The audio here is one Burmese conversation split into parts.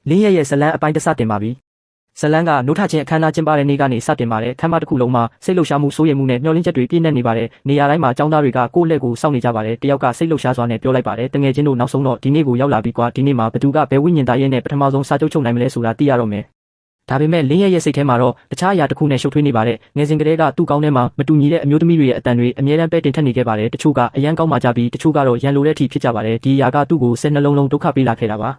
လင်းရဲ့ဇလန်းအပိုင်းတစ်စတင်ပါပြီဇလန်းကနိုးထချင်းအခမ်းအနားကျင်းပတဲ့နေ့ကနေစတင်ပါတယ်ခမ်းမတစ်ခုလုံးမှာစိတ်လှုပ်ရှားမှုစိုးရိမ်မှုနဲ့မျှော်လင့်ချက်တွေပြည့်နေနေပါတယ်နေရာတိုင်းမှာចောင်းသားတွေကကိုယ့်လက်ကိုစောင့်နေကြပါတယ်တယောက်ကစိတ်လှုပ်ရှားစွာနဲ့ပြောလိုက်ပါတယ်တငယ်ချင်းတို့နောက်ဆုံးတော့ဒီနေ့ကိုရောက်လာပြီကွာဒီနေ့မှာဘသူကဘယ်ဝိညာဉ်သားရဲ့နဲ့ပထမဆုံးစာချုပ်ချုပ်နိုင်မလဲဆိုတာသိရတော့မယ်ဒါပေမဲ့လင်းရဲ့စိတ်ထဲမှာတော့တခြားအရာတစ်ခုနဲ့ရှုပ်ထွေးနေပါတယ်ငယ်စဉ်ကတည်းကသူ့ကောင်းထဲမှာမတူညီတဲ့အမျိုးသမီးတွေရဲ့အတန်တွေအမြဲတမ်းပဲတင်ထက်နေခဲ့ပါတယ်တချို့ကအရန်ကောင်းမှကြပြီးတချို့ကတော့ရန်လိုတဲ့အထိဖြစ်ကြပါတယ်ဒီအရာကသူ့ကိုစိတ်နှလုံးလုံးဒုက္ခပေးလာခဲ့တာပါ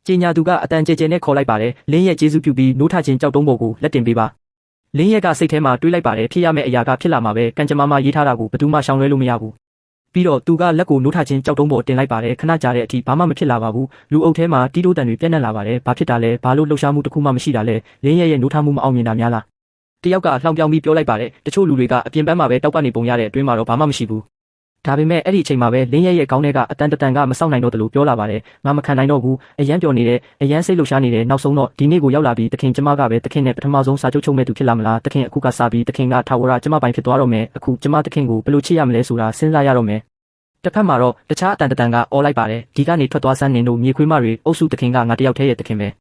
ကျညာသူကအတန်ကျဲကျဲနဲ့ခေါ်လိုက်ပါတယ်လင်းရဲ့ကျေးဇူးပြုပြီးနိုးထချင်းကြောက်တုံးပေါ်ကိုလက်တင်ပေးပါလင်းရဲ့ကစိတ်ထဲမှာတွေးလိုက်ပါတယ်ဖြစ်ရမယ့်အရာကဖြစ်လာမှာပဲကံကြမ္မာရေးထားတာကိုဘယ်သူမှရှောင်လွှဲလို့မရဘူးပြီးတော့သူကလက်ကိုနိုးထချင်းကြောက်တုံးပေါ်တင်လိုက်ပါတယ်ခဏကြာတဲ့အထိဘာမှမဖြစ်လာပါဘူးလူအုပ်ထဲမှာတီးတိုးတန်တွေပြန့်နှံ့လာပါတယ်ဘာဖြစ်တာလဲဘာလို့လှုပ်ရှားမှုတစ်ခုမှမရှိတာလဲလင်းရဲ့နိုးထမှုမအောင်မြင်တာများလားတယောက်ကလှောင်ပြောင်ပြီးပြောလိုက်ပါတယ်တချို့လူတွေကအပြင်ပန်းမှာပဲတောက်ပနေပုံရတဲ့အတွင်းမှာတော့ဘာမှမရှိဘူးဒါပေမဲ့အဲ့ဒီအချိန်မှာပဲလင်းရဲ့ခေါင်းထဲကအတန်တန်ကမစောင့်နိုင်တော့တယ်လို့ပြောလာပါတယ်ငါမခံနိုင်တော့ဘူးအရန်ပျော်နေတယ်အရန်စိတ်လှုပ်ရှားနေတယ်နောက်ဆုံးတော့ဒီနေ့ကိုရောက်လာပြီးတခင်ကျမကပဲတခင်နဲ့ပထမဆုံးစာချုပ်ချုပ်မဲ့သူဖြစ်လာမလားတခင်အခုကစပြီးတခင်ကထာဝရကျမပိုင်ဖြစ်သွားတော့မယ်အခုကျမတခင်ကိုဘယ်လိုချစ်ရမလဲဆိုတာစဉ်းစားရတော့မယ်တစ်ဖက်မှာတော့တခြားအတန်တန်ကအော်လိုက်ပါတယ်ဒီကနေထွက်သွားစမ်းနေတို့မြေခွေးမတွေအုပ်စုတခင်ကငါတယောက်တည်းရဲ့တခင်ပဲ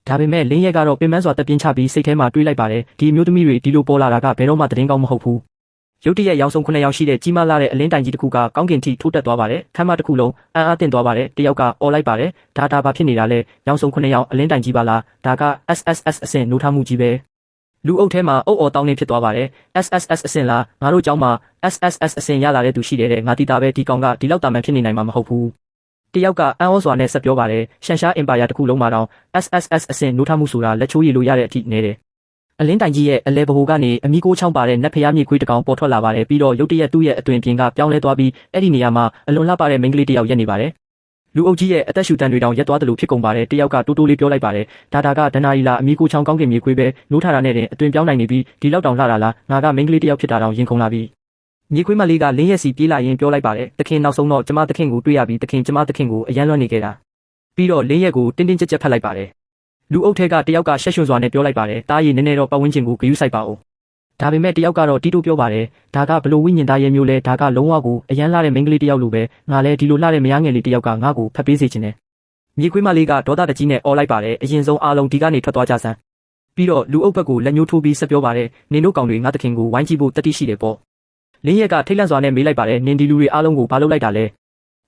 ဒါပေမဲ့လင်းရဲ့ကတော့ပင်ပန်းစွာတက်ပြင်းချပြီးစိတ်ထဲမှာတွေးလိုက်ပါတယ်ဒီမျိုးသမီးတွေဒီလိုပေါ်လာတာကဘယ်တော့မှသတင်းကောင်းမဟုတ်ဘူးရုတ်တရက်ရောင်စုံ9ယောက်ရှိတဲ့ကြီးမားလာတဲ့အလင်းတိုင်ကြီးတစ်ခုကကောင်းကင်ထိထိုးတက်သွားပါတယ်ခမ်းမတစ်ခုလုံးအံ့အားသင့်သွားပါတယ်တယောက်ကအော်လိုက်ပါတယ်ဒါဘာဖြစ်နေတာလဲရောင်စုံ9ယောက်အလင်းတိုင်ကြီးပါလားဒါက SSS အဆင့်နိုးထားမှုကြီးပဲလူအုပ်ထဲမှာအုပ်အော်တောင်းနေဖြစ်သွားပါတယ် SSS အဆင့်လားငါတို့เจ้าမှာ SSS အဆင့်ရလာတဲ့သူရှိတယ်တဲ့ငါတီတာပဲဒီကောင်ကဒီလောက်တာမှန်ဖြစ်နေနိုင်မှာမဟုတ်ဘူးတယောက်ကအံ့ဩစွာနဲ့ဆက်ပြောပါတယ်ရှန်ရှားအင်ပါယာတစ်ခုလုံးမှာတော့ SSS အဆင့်နိုးထားမှုဆိုတာလက်ချိုးရည်လို့ရတဲ့အထိနေတယ်အလင်းတိုင်ကြီးရဲ့အလဲဘဟိုကနေအမီကိုချောင်းပါတဲ့နတ်ဖျားမြေခွေးတစ်ကောင်ပေါ်ထွက်လာပါတယ်ပြီးတော့ရုတ်တရက်သူ့ရဲ့အတွင်ပြင်ကပြောင်းလဲသွားပြီးအဲ့ဒီနေရာမှာအလွန်လှပတဲ့မိန်းကလေးတစ်ယောက်ရက်နေပါတယ်လူအုပ်ကြီးရဲ့အသက်ရှူတန်တွေတောင်ရက်သွားတယ်လို့ဖြစ်ကုန်ပါတယ်တယောက်ကတိုးတိုးလေးပြောလိုက်ပါတယ်ဒါကဒနာရီလာအမီကိုချောင်းကောင်းကင်မြေခွေးပဲနိုးထားတာနဲ့တင်အတွင်ပြောင်းနိုင်နေပြီးဒီလောက်တောင်လှတာလားငါကမိန်းကလေးတစ်ယောက်ဖြစ်တာတောင်ရင်ခုန်လာပြီမြေခွေးမလေးကလင်းရက်စီပြေးလာရင်ပြောလိုက်ပါတယ်တခင်နောက်ဆုံးတော့ကျမတခင်ကိုတွေ့ရပြီးတခင်ကျမတခင်ကိုအယမ်းလွှမ်းနေခဲ့တာပြီးတော့လင်းရက်ကိုတင်းတင်းကြပ်ကြပ်ဖက်လိုက်ပါတယ်လူအုပ်ထဲကတယောက်ကရှက်ရွံ့စွာနဲ့ပြောလိုက်ပါတယ်တားရည်နည်းနည်းတော့ပတ်ဝန်းကျင်ကိုဂရုစိုက်ပါဦးဒါပေမဲ့တယောက်ကတော့တီးတိုးပြောပါတယ်ဒါကဘလို့ဝိညာဉ်သားရဲ့မျိုးလဲဒါကလုံးဝကိုအရန်လှတဲ့မိန်းကလေးတယောက်လိုပဲငါလဲဒီလိုလှတဲ့မယားငယ်လေးတယောက်ကငါ့ကိုဖက်ပေးစေချင်တယ်မြေခွေးမလေးကဒေါသတကြီးနဲ့အော်လိုက်ပါတယ်အရင်ဆုံးအားလုံးဒီကနေထွက်သွားကြစမ်းပြီးတော့လူအုပ်ဘက်ကိုလက်ညှိုးထိုးပြီးဆက်ပြောပါတယ်နင်တို့ကောင်တွေငါတခင်ကိုဝိုင်းကြည့်ဖို့တတိရှိတယ်ပေါ့လင်းရက်ကထိတ်လန့်စွာနဲ့မေးလိုက်ပါတယ်နင်ဒီလူတွေအားလုံးကိုဘာလုပ်လိုက်တာလ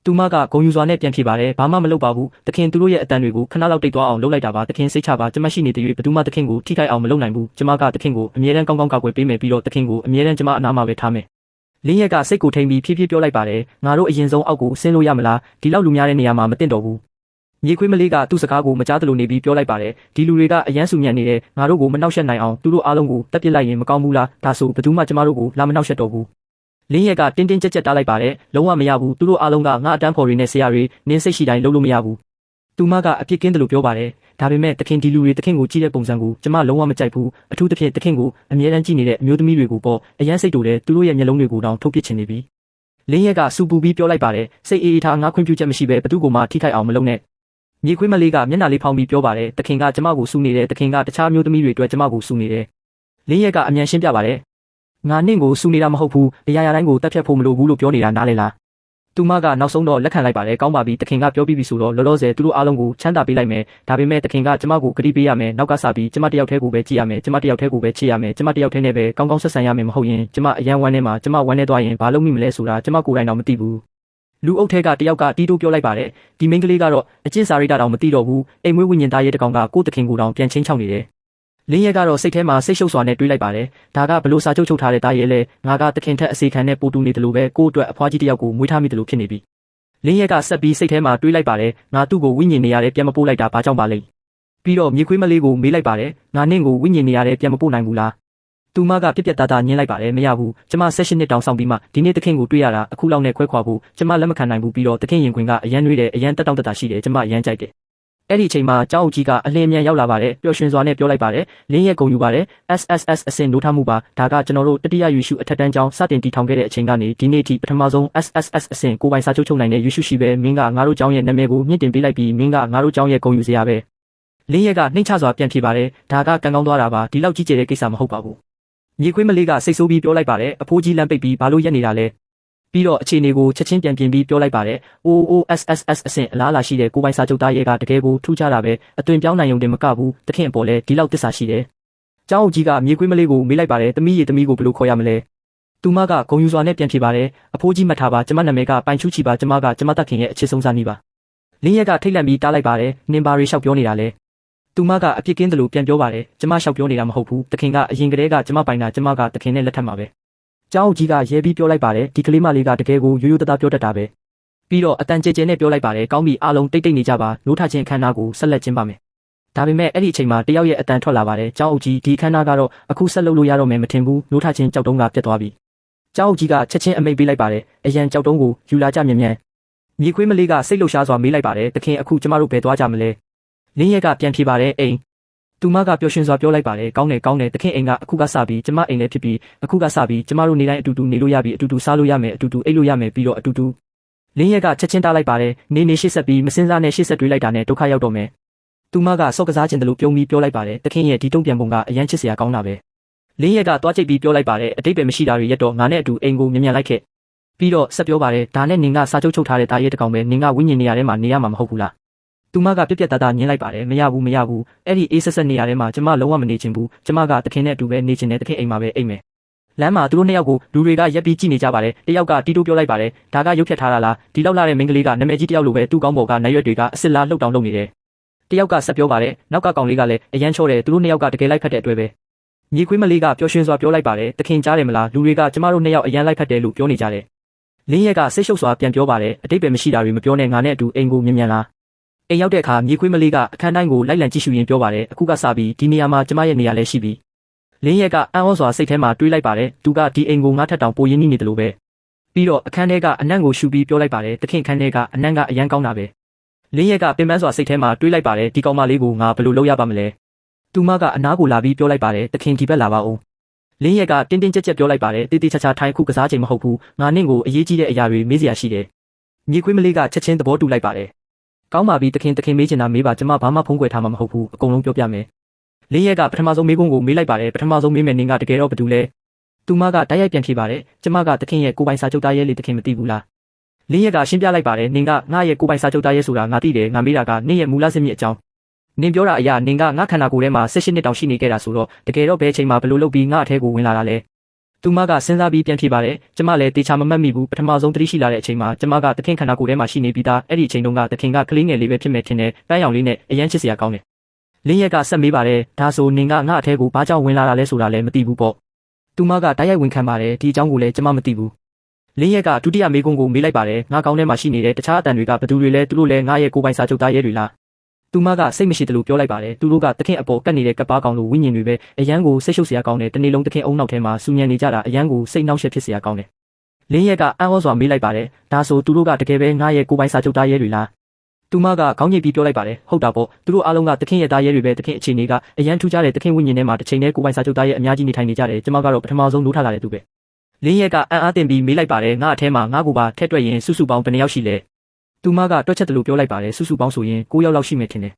ဲသူမကဂုံယူစွာနဲ့ပြန်ဖြေပါတယ်ဘာမှမလုပ်ပါဘူးတခင်သူတို့ရဲ့အတန်တွေကိုခဏလောက်တိတ်သွားအောင်လုပ်လိုက်တာပါတခင်စိတ်ချပါကျမရှိနေတဲ့၍ဘယ်သူမှတခင်ကိုထိခိုက်အောင်မလုပ်နိုင်ဘူးကျမကတခင်ကိုအမြဲတမ်းကောင်းကောင်းကာကွယ်ပေးမယ်ပြီးတော့တခင်ကိုအမြဲတမ်းကျမအနားမှာပဲထားမယ်လင်းရက်ကစိတ်ကိုထိန်ပြီးဖြည်းဖြည်းပြောလိုက်ပါတယ်ငါတို့အရင်ဆုံးအောက်ကိုဆင်းလို့ရမလားဒီလောက်လူများတဲ့နေရာမှာမတင်တော့ဘူးမြေခွေးမလေးကသူ့စကားကိုမကြားသလိုနေပြီးပြောလိုက်ပါတယ်ဒီလူတွေကအရန်ဆူညံ့နေတယ်ငါတို့ကိုမနှောက်ယှက်နိုင်အောင်သူတို့အားလုံးကိုတက်ပစ်လိုက်ရင်မကောင်းဘူးလားဒါဆိုဘယ်သူမှကျမတို့ကိုလာမနှောက်ယှက်တော့ဘူးလင်းရက်ကတင်းတင်းကြပ်ကြပ်တားလိုက်ပါတယ်လုံးဝမရဘူးသူတို့အားလုံးကငါအတန်းဖော်တွေနဲ့ဆရာတွေနင်းစိတ်ရှိတိုင်းလုပ်လို့မရဘူးသူမကအပြစ်ကင်းတယ်လို့ပြောပါတယ်ဒါပေမဲ့တခင်ဒီလူတွေတခင်ကိုကြည့်တဲ့ပုံစံကိုကျမလုံးဝမကြိုက်ဘူးအထူးသဖြင့်တခင်ကိုအမြဲတမ်းကြည့်နေတဲ့အမျိုးသမီးတွေကိုပေါ့အရန်စိတ်တူတယ်သူတို့ရဲ့မျက်လုံးတွေကိုတောင်ထုတ်ပစ်ချင်နေပြီလင်းရက်ကစူပူပြီးပြောလိုက်ပါတယ်စိတ်အေးအေးထားငါခွင့်ပြုချက်မရှိပဲဘသူ့ကိုမှထိခိုက်အောင်မလုပ်နဲ့မြေခွေးမလေးကမျက်နှာလေးဖောင်းပြီးပြောပါတယ်တခင်ကကျမကိုစူနေတယ်တခင်ကတခြားမျိုးသမီးတွေအတွက်ကျမကိုစူနေတယ်လင်းရက်ကအမြန်ရှင်းပြပါတယ်ငါနင့်ကိုစူနေတာမဟုတ်ဘူးအရာရာတိုင်းကိုတက်ဖြတ်ဖို့မလိုဘူးလို့ပြောနေတာနားလေလားသူမကနောက်ဆုံးတော့လက်ခံလိုက်ပါတယ်ကောင်းပါပြီတခင်ကပြောပြီးပြီဆိုတော့လောလောဆယ်သူတို့အားလုံးကိုချမ်းသာပေးလိုက်မယ်ဒါပေမဲ့တခင်ကကျမကိုဂရုပေးရမယ်နောက်ကစပြီးကျမတယောက်တည်းကိုပဲကြည့်ရမယ်ကျမတယောက်တည်းကိုပဲချစ်ရမယ်ကျမတယောက်တည်းနဲ့ပဲကောင်းကောင်းဆက်ဆံရမယ်မဟုတ်ရင်ကျမအရန်ဝမ်းထဲမှာကျမဝမ်းထဲသွားရင်ဘာလုပ်မိမလဲဆိုတာကျမကိုယ်တိုင်တော့မသိဘူးလူအုပ်ထဲကတယောက်ကတီးတိုးပြောလိုက်ပါတယ်ဒီမိန်းကလေးကတော့အကျင့်စာရိတ္တတောင်မသိတော့ဘူးအိမ်မွေးဝိညာဉ်သားရဲ့တကောင်ကကိုယ့်တခင်ကိုတောင်ပြန်ချင်းချောက်နေတယ်လင်းရက်ကတော့စိတ်ထဲမှာစိတ်ရှုပ်စွာနဲ့တွေးလိုက်ပါတယ်ဒါကဘလို့စာချုပ်ချုပ်ထားတဲ့တားရဲလဲငါကတခင်ထက်အစီခံနဲ့ပိုတူနေတယ်လို့ပဲကိုယ့်အတွက်အဖွားကြီးတယောက်ကိုမွေးထားမိတယ်လို့ဖြစ်နေပြီလင်းရက်ကဆက်ပြီးစိတ်ထဲမှာတွေးလိုက်ပါတယ်ငါသူ့ကိုဝိညာဉ်နေရတယ်ပြန်မပို့လိုက်တာဘာကြောင့်ပါလဲပြီးတော့မြေခွေးမလေးကိုမေးလိုက်ပါတယ်ငါနင့်ကိုဝိညာဉ်နေရတယ်ပြန်မပို့နိုင်ဘူးလားသူမကပြက်ပြက်သားသားညင်းလိုက်ပါတယ်မရဘူးကျမ16နှစ်တောင်ဆောင်ပြီးမှဒီနေ့တခင်ကိုတွေ့ရတာအခုလောက်နဲ့ခွဲခွာဖို့ကျမလက်မခံနိုင်ဘူးပြီးတော့တခင်ရင်ခွင်ကအရန်နှွေးတယ်အရန်တက်တောင့်တက်တာရှိတယ်ကျမအရန်ကြိုက်တယ်အဲ့ဒီအချိန်မှာကျောင်းအုပ်ကြီးကအလင်းအမြန်ရောက်လာပါတယ်ပျော်ရွှင်စွာနဲ့ပြောလိုက်ပါတယ်လင်းရဲ့ဂုံယူပါတယ် SSS အဆင့်နိုးထားမှုပါဒါကကျွန်တော်တို့တတိယယေရှုအထက်တန်းကျောင်းစတင်တည်ထောင်ခဲ့တဲ့အချိန်ကနေဒီနေ့ထိပထမဆုံး SSS အဆင့်ကိုပိုင်စာချုပ်ချုပ်နိုင်တဲ့ယေရှုရှိပဲမင်းကငါတို့ကျောင်းရဲ့နာမည်ကိုမြင့်တင်ပေးလိုက်ပြီးမင်းကငါတို့ကျောင်းရဲ့ဂုံယူစရာပဲလင်းရဲ့ကနှိမ့်ချစွာပြန်ဖြေပါတယ်ဒါကကံကောင်းသွားတာပါဒီလောက်ကြီးကျယ်တဲ့ကိစ္စမဟုတ်ပါဘူးမြေခွေးမလေးကစိတ်ဆိုးပြီးပြောလိုက်ပါတယ်အဖိုးကြီးလမ်းပိတ်ပြီးဘာလို့ရက်နေတာလဲ ပြီးတော့အခြေအနေကိုချက်ချင်းပြန်ပြင်ပြီးပြောလိုက်ပါတယ် OOSSS အဆင့်အလားအလာရှိတဲ့ကိုပိုင်စာချုပ်သားရဲကတကယ်ကိုထူးခြားတာပဲအသွင်ပြောင်းနိုင်ုံတင်မကဘူးတခင်အပေါ်လဲဒီလောက်တစ္ဆာရှိတယ်။ကျောင်းအုပ်ကြီးကမြေခွေးမလေးကိုမေးလိုက်ပါတယ်သမီးရေသမီးကိုဘယ်လိုခေါ်ရမလဲ။သူမကဂုံယူစွာနဲ့ပြန်ဖြေပါတယ်အဖိုးကြီးမှတ်ထားပါကျမနာမည်ကပိုင်ချူချီပါကျမတခင်ရဲ့အချစ်ဆုံးစားနီးပါ။လင်းရက်ကထိတ်လန့်ပြီးတားလိုက်ပါတယ်နင်ဘာရီလျှောက်ပြောနေတာလဲ။သူမကအပြစ်ကင်းတယ်လို့ပြန်ပြောပါတယ်ကျမလျှောက်ပြောနေတာမဟုတ်ဘူးတခင်ကအရင်ကတည်းကကျမပိုင်တာကျမကတခင်နဲ့လက်ထပ်မှာပဲ။ကျောင်းအုပ်ကြီးကရဲပြီးပြောလိုက်ပါတယ်ဒီကလေးမလေးကတကယ်ကိုရိုးရိုးသားသားပြောတတ်တာပဲပြီးတော့အတန်ကြဲကြဲနဲ့ပြောလိုက်ပါတယ်ကောင်းပြီအားလုံးတိတ်တိတ်နေကြပါနိုးထခြင်းအခမ်းအနားကိုဆက်လက်ကျင်းပမယ်ဒါပေမဲ့အဲ့ဒီအချိန်မှာတယောက်ရဲ့အတန်ထွက်လာပါတယ်ကျောင်းအုပ်ကြီးဒီအခမ်းအနားကတော့အခုဆက်လုပ်လို့ရတော့မယ်မထင်ဘူးနိုးထခြင်းကြောက်တုံးကပြတ်သွားပြီကျောင်းအုပ်ကြီးကချက်ချင်းအမိန့်ပေးလိုက်ပါတယ်အရန်ကြောက်တုံးကိုယူလာကြမြန်မြေခွေးမလေးကစိတ်လှုပ်ရှားစွာမေးလိုက်ပါတယ်တခင်အခုကျမတို့ဘယ်သွားကြမလဲလင်းရက်ကပြန်ဖြေပါတယ်အိမ်သူမကပျော်ရွှင်စွာပြောလိုက်ပါတယ်ကောင်းတယ်တခင်အိမ်ကအခုကစပြီးကျမအိမ်လည်းဖြစ်ပြီးအခုကစပြီးကျမတို့နေတိုင်းအတူတူနေလို့ရပြီအတူတူစားလို့ရမယ်အတူတူအိပ်လို့ရမယ်ပြီးတော့အတူတူလင်းရက်ကချက်ချင်းတားလိုက်ပါတယ်နေရှေ့ဆက်ပြီးမစင်းစားနဲ့ရှေ့ဆက်တွေးလိုက်တာနဲ့ဒုက္ခရောက်တော့မယ်သူမကစော့ကစားခြင်းတလို့ပြုံးပြီးပြောလိုက်ပါတယ်တခင်ရဲ့ဒီတုံ့ပြန်ပုံကအရန်ချစ်စရာကောင်းတာပဲလင်းရက်ကသွားကြိတ်ပြီးပြောလိုက်ပါတယ်အတိတ်ပဲမရှိတာတွေရက်တော့ငါနဲ့အတူအိမ်ကိုမြန်လိုက်ခဲ့ပြီးတော့ဆက်ပြောပါတယ်ဒါနဲ့နင်ကစာချုပ်ချုပ်ထားတဲ့တာရဲတကောင်ပဲနင်ကဝိညာဉ်နေရာထဲမှာနေရမှာမဟုတ်ဘူးလားသူမကပြက်ပြက်သားသားညင်းလိုက်ပါတယ်မရဘူးအဲ့ဒီအေးဆက်နေရာထဲမှာကျမလုံးဝမနေချင်ဘူးကျမကတခင်နဲ့အတူပဲနေချင်တယ်တခင်အိမ်မှာပဲအိမ်မယ်လမ်းမှာသူတို့နှစ်ယောက်ကိုလူတွေကရက်ပြီးကြည့်နေကြပါတယ်တယောက်ကတီးတိုးပြောလိုက်ပါတယ်ဒါကရုပ်ဖြတ်ထားတာလားဒီလောက်လာတဲ့မိန်းကလေးကနာမည်ကြီးတယောက်လိုပဲသူ့ကောင်းပေါ်ကနိုင်ရွက်တွေကအစ်စ်လားလှုပ်တောင်လုပ်နေတယ်တယောက်ကဆက်ပြောပါတယ်နောက်ကကောင်လေးကလည်းအရန်ချောတယ်သူတို့နှစ်ယောက်ကတကယ်လိုက်ဖက်တဲ့အတွက်ပဲမြေခွေးမလေးကပျော်ရွှင်စွာပြောလိုက်ပါတယ်တခင်ကြားတယ်မလားလူတွေကကျမတို့နှစ်ယောက်အရန်လိုက်ဖက်တယ်လို့ပြောနေကြတယ်လင်းရက်ကစိတ်ရှုပ်စွာပြန်ပြောပါတယ်အတိတ်ပဲမရှိတာတွေမပြောနဲ့ငါနဲ့အတူအိမ်ကိုမြန်လာအိမ်ရောက်တဲ့အခါမြေခွေးမလေးကအခန်းတိုင်းကိုလိုက်လံကြည့်ရှုရင်းပြောပါတယ်အခုကစပြီးဒီနေရာမှာကျမရဲ့နေရာလည်းရှိပြီလင်းရက်ကအာဩစွာစိတ်ထဲမှာတွေးလိုက်ပါတယ်သူကဒီအိမ်ကိုငါထက်တောင်ပိုရင်းနှီးနေတယ်လို့ပဲပြီးတော့အခန်းထဲကအနံ့ကိုရှူပြီးပြောလိုက်ပါတယ်တခင်ခန်းထဲကအနံ့ကအရန်ကောင်းတာပဲလင်းရက်ကပင်ပန်းစွာစိတ်ထဲမှာတွေးလိုက်ပါတယ်ဒီကောင်မလေးကိုငါဘယ်လိုလုပ်ရပါမလဲသူမကအနားကိုလာပြီးပြောလိုက်ပါတယ်တခင်ဒီဘက်လာပါဦးလင်းရက်ကတင်းတင်းကြပ်ကြပ်ပြောလိုက်ပါတယ်တေးသေးချာချာထိုင်ခုကစားချိန်မဟုတ်ဘူးငါနင့်ကိုအရေးကြီးတဲ့အရာတွေမေးစရာရှိတယ်မြေခွေးမလေးကချက်ချင်းသဘောတူလိုက်ပါတယ်ကောင်းပါပြီတခင်မေးချင်တာမေးပါကျမဘာမှဖုံးကွယ်ထားမှာမဟုတ်ဘူးအကုန်လုံးပြောပြမယ်လင်းရက်ကပထမဆုံးမေးခွန်းကိုမေးလိုက်ပါတယ်ပထမဆုံးမေးမယ်နင်ကတကယ်တော့ဘာတူလဲသူမကတိုက်ရိုက်ပြန်ဖြေပါတယ်ကျမကတခင်ရဲ့ကိုပိုင်စာချုပ်သားရဲလေးတခင်မသိဘူးလားလင်းရက်ကရှင်းပြလိုက်ပါတယ်နင်ကငါရဲ့ကိုပိုင်စာချုပ်သားရဲဆိုတာငါသိတယ်ငါမေးတာကနင့်ရဲ့မူလစစ်မြစ်အကြောင်းနင်ပြောတာအရာနင်ကငါခန္ဓာကိုယ်ထဲမှာ18နှစ်တောင်ရှိနေခဲ့တာဆိုတော့တကယ်တော့ဘယ်အချိန်မှာဘလို့လုပ်ပြီးငါအထဲကိုဝင်လာတာလဲသူမကစဉ်းစားပြီးပြန်ဖြေပါတယ်ကျမလည်းတေချာမမှတ်မိဘူးပထမဆုံးသတိရှိလာတဲ့အချိန်မှာကျမကတခင်ခန္ဓာကိုယ်ထဲမှာရှိနေပြီးသားအဲ့ဒီအချိန်တုန်းကတခင်ကကလေးငယ်လေးပဲဖြစ်မယ်ထင်တယ်ပန်းရောင်လေးနဲ့အရန်ချစ်စရာကောင်းတယ်လင်းရက်ကဆက်မေးပါတယ်ဒါဆိုနင်ကငါအထဲကိုဘာကြောင့်ဝင်လာတာလဲဆိုတာလည်းမသိဘူးပေါ့သူမကတိုက်ရိုက်ဝန်ခံပါတယ်ဒီအကြောင်းကိုလည်းကျမမသိဘူးလင်းရက်ကဒုတိယမေးခွန်းကိုမေးလိုက်ပါတယ်ငါကောင်းထဲမှာရှိနေတဲ့တခြားအတန်တွေကဘသူတွေလဲသူတို့လည်းငါရဲ့ကိုပိုင်စာချုပ်သားရဲတွေလားသူမကစိတ်မရှိတယ်လို့ပြောလိုက်ပါတယ်သူတို့ကတခင်အပေါ်ကတ်နေတဲ့ကပ်ပါကောင်လိုဝိညာဉ်တွေပဲအရန်ကိုစိတ်ရှုပ်စရာကောင်းတယ်တနေ့လုံးတခင်အုံနောက်ထဲမှာစူညံနေကြတာအရန်ကိုစိတ်နှောက်ယှက်ဖြစ်စရာကောင်းတယ်လင်းရက်ကအာဩစွာမေးလိုက်ပါတယ်ဒါဆိုသူတို့ကတကယ်ပဲငါရဲ့ကိုပိုင်စာချုပ်သားရဲတွေလားသူမကခေါင်းညိတ်ပြီးပြောလိုက်ပါတယ်ဟုတ်တာပေါ့သူတို့အားလုံးကတခင်ရဲ့သားရဲတွေပဲတခင်အခြေအနေကအရန်ထူးခြားတဲ့တခင်ဝိညာဉ်ထဲမှာတစ်ချိန်တည်းကိုပိုင်စာချုပ်သားရဲအများကြီးနေထိုင်နေကြတယ်ကျမကတော့ပထမဆုံးနိုးထလာတဲ့သူပဲလင်းရက်ကအားတင်ပြီးမေးလိုက်ပါတယ်ငါအထဲမှာငါကိုပါထည့်တွက်ရင်စုစုပေါင်းဘယ်နှယောက်ရှိလဲသူမကတွက်ချက်တယ်လို့ပြောလိုက်ပါတယ်စုစုပေါင်းဆိုရင်9ယောက်လောက်ရှိမယ်ထင်တယ်